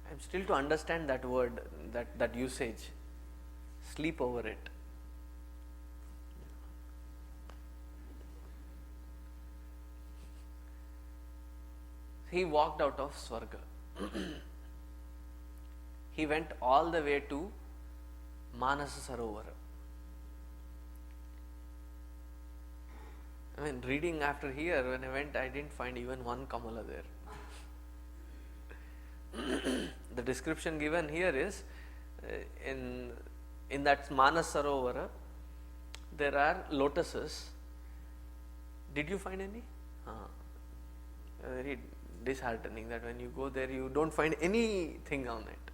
Speaker 1: I am still to understand that word, that usage. Sleep over it. He walked out of Swarga. He went all the way to Manasa Sarovara. I mean, reading after here, when I went, I didn't find even one Kamala there. The description given here is, in that Manasa Sarovara, there are lotuses. Did you find any? Very disheartening that when you go there, you don't find anything on it.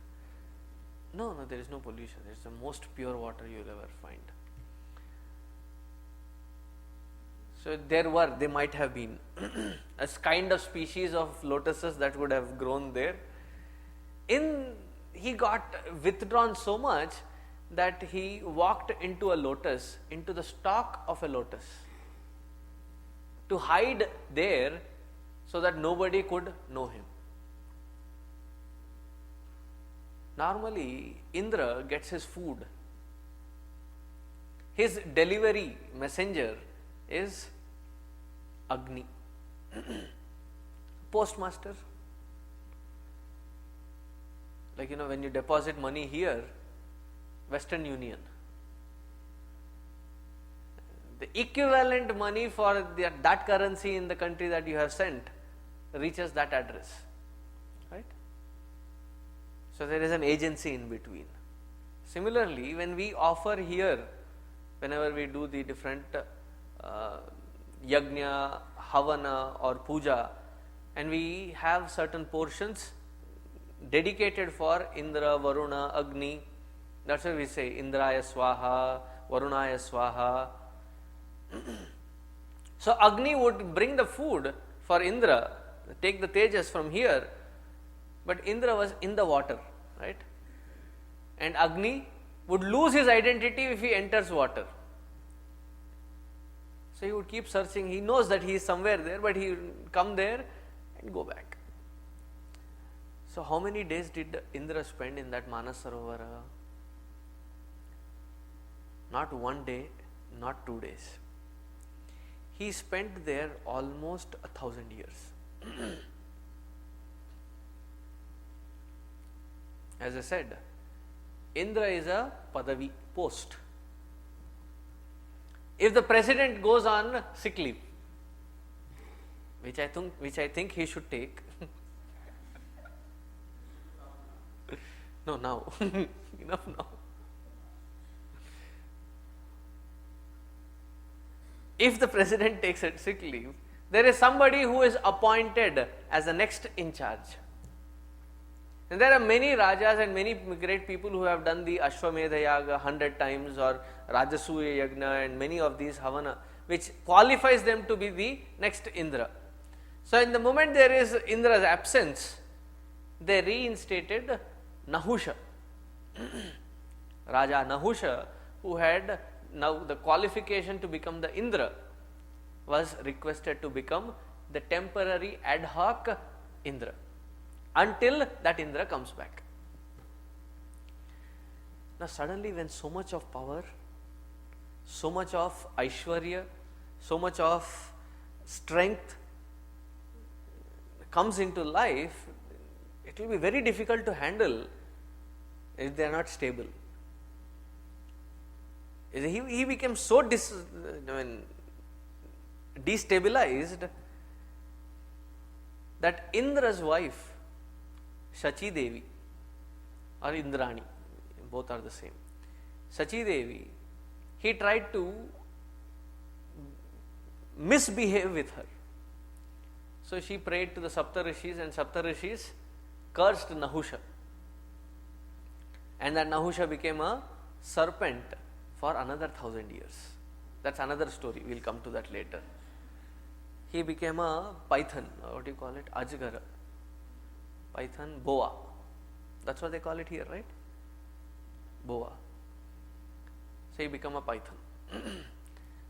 Speaker 1: No, there is no pollution. It's the most pure water you will ever find. So they might have been a kind of species of lotuses that would have grown there. He got withdrawn so much that he walked into a lotus, into the stalk of a lotus, to hide there so that nobody could know him. Normally, Indra gets his food. His delivery messenger is Agni. Postmaster. Like, when you deposit money here, Western Union, the equivalent money for that currency in the country that you have sent reaches that address, right? So there is an agency in between. Similarly, when we offer here, whenever we do the different yajna, havana or puja, and we have certain portions dedicated for Indra, Varuna, Agni, that's why we say Indraya Swaha, Varunaya Swaha. So Agni would bring the food for Indra, take the tejas from here, but Indra was in the water, right? And Agni would lose his identity if he enters water. So he would keep searching. He knows that he is somewhere there, but he would come there and go back. So how many days did Indra spend in that Manas Sarovara? Not 1 day, not 2 days. He spent there almost 1,000 years. As I said, Indra is a padavi, post. If the president goes on sick leave, which I think he should take. No, now. Enough now. If the president takes a sick leave, there is somebody who is appointed as the next in charge. And there are many rajas and many great people who have done the Ashwamedha Yaga 100 times or Rajasuya Yagna and many of these Havana, which qualifies them to be the next Indra. So in the moment there is Indra's absence, they reinstated Nahusha. Raja Nahusha, who had now the qualification to become the Indra, was requested to become the temporary ad hoc Indra until that Indra comes back. Now suddenly when so much of power, so much of Aishwarya, so much of strength comes into life, it will be very difficult to handle if they are not stable. He became so destabilized that Indra's wife, Shachi Devi or Indrani, both are the same, Shachi Devi, he tried to misbehave with her. So she prayed to the Saptarishis, and Saptarishis cursed Nahusha, and that Nahusha became a serpent for another 1,000 years. That's another story, we will come to that later. He became a python, what do you call it, Ajgara, python, boa, that's what they call it here, right? Boa. So he became a python.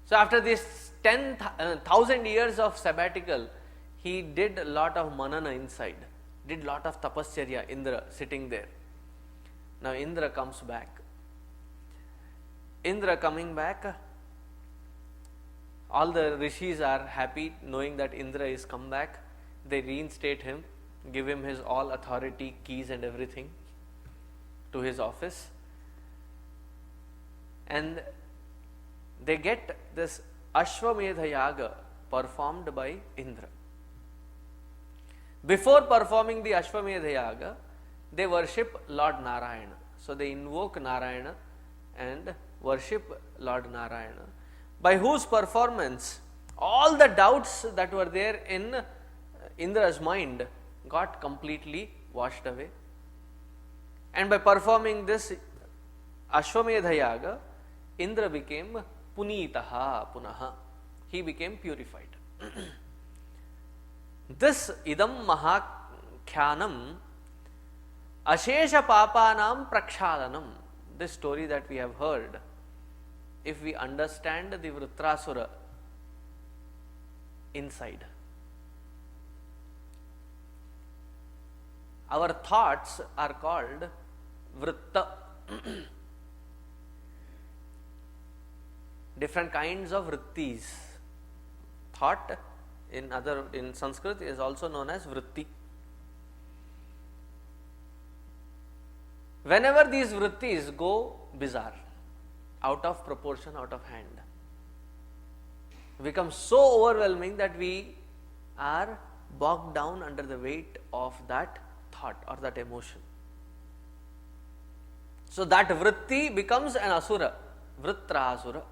Speaker 1: So after this 10,000 years of sabbatical, he did a lot of manana inside, did lot of tapascharya, Indra sitting there. Now Indra comes back. Indra coming back, all the rishis are happy knowing that Indra is come back. They reinstate him, give him his all authority, keys and everything to his office, and they get this Ashwamedha Yaga performed by Indra. Before performing the Ashwamedha Yaga, they worship Lord Narayana. So they invoke Narayana and worship Lord Narayana, by whose performance all the doubts that were there in Indra's mind got completely washed away. And by performing this Ashwamedha Yaga, Indra became Punitaha Punaha. He became purified. This idam mahakhyanam ashesha papanam prakshalanam. This story that we have heard, if we understand the Vritrasura inside, our thoughts are called Vritta. Different kinds of vrittis. Thought in Sanskrit is also known as vritti. Whenever these vrittis go bizarre, out of proportion, out of hand, become so overwhelming that we are bogged down under the weight of that thought or that emotion. So that vritti becomes an asura, vritrasura.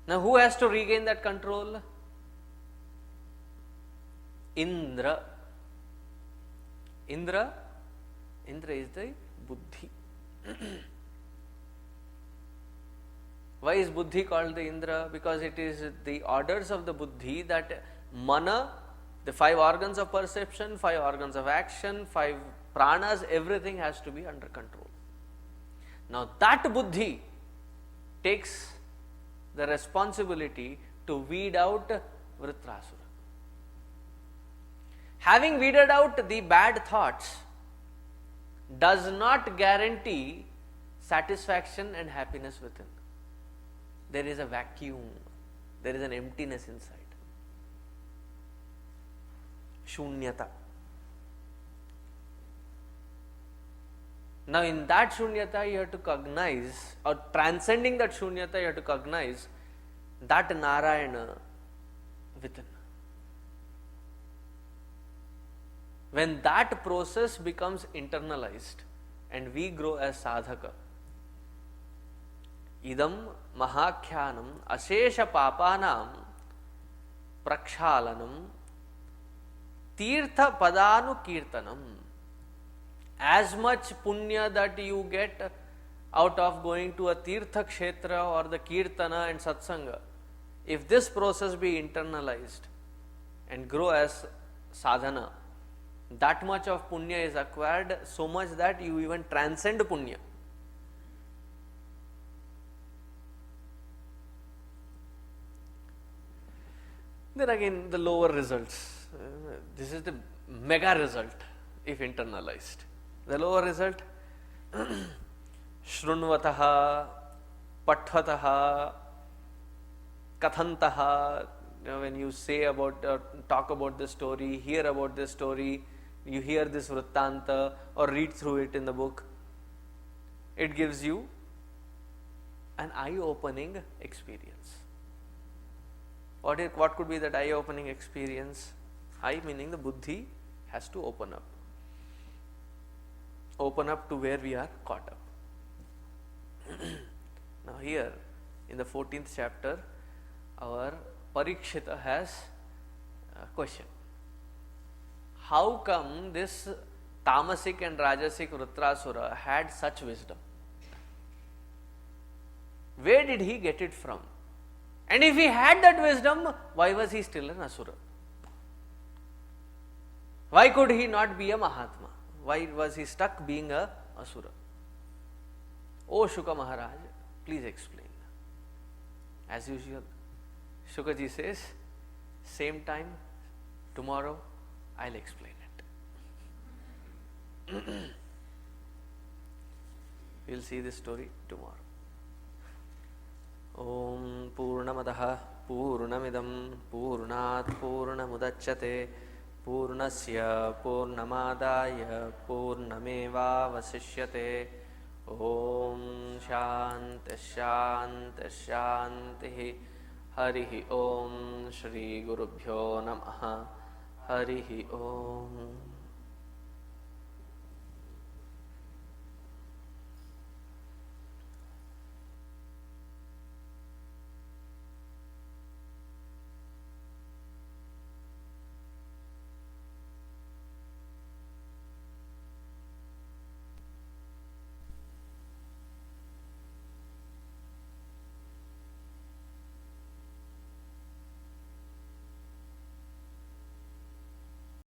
Speaker 1: Now who has to regain that control? Indra. Indra is the buddhi. Why is buddhi called the Indra? Because it is the orders of the buddhi that mana, the 5 organs of perception, 5 organs of action, 5 pranas, everything has to be under control. Now that buddhi takes the responsibility to weed out Vritrasura. Having weeded out the bad thoughts does not guarantee satisfaction and happiness within. There is a vacuum, there is an emptiness inside. Shunyata. Now in that shunyata you have to cognize, or transcending that shunyata you have to cognize that Narayana within. When that process becomes internalized and we grow as sadhaka, idam mahakhyanam ashesha papanam prakshalanam tirtha padanu kirtanam. As much punya that you get out of going to a tirtha kshetra or the kirtana and satsanga, if this process be internalized, and grow as sadhana, that much of punya is acquired, so much that you even transcend punya. Then again the lower results. This is the mega result if internalized. The lower result, shrunvataha, pattvataha, kathantaha. When you say about, talk about the story, hear about the story, you hear this vrittanta or read through it in the book, it gives you an eye-opening experience. What could be that eye-opening experience? Eye meaning the buddhi has to open up. Open up to where we are caught up. Now here in the 14th chapter, our Parikshita has a question. How come this tamasic and rajasic Vrittasura had such wisdom? Where did he get it from? And if he had that wisdom, why was he still an asura? Why could he not be a Mahatma? Why was he stuck being a asura? O Shuka Maharaj, please explain. As usual, Shukaji says, same time, tomorrow, I'll explain it. We'll see this story tomorrow. Om Purnamadaha Purnamidam Purnat Purnamudachyate Purnasya Purnamadaya Purnameva Vasishyate. Om Shanti Shanti Shanti. Harihi Om Shri Gurubhyo Namaha. Harihi Om.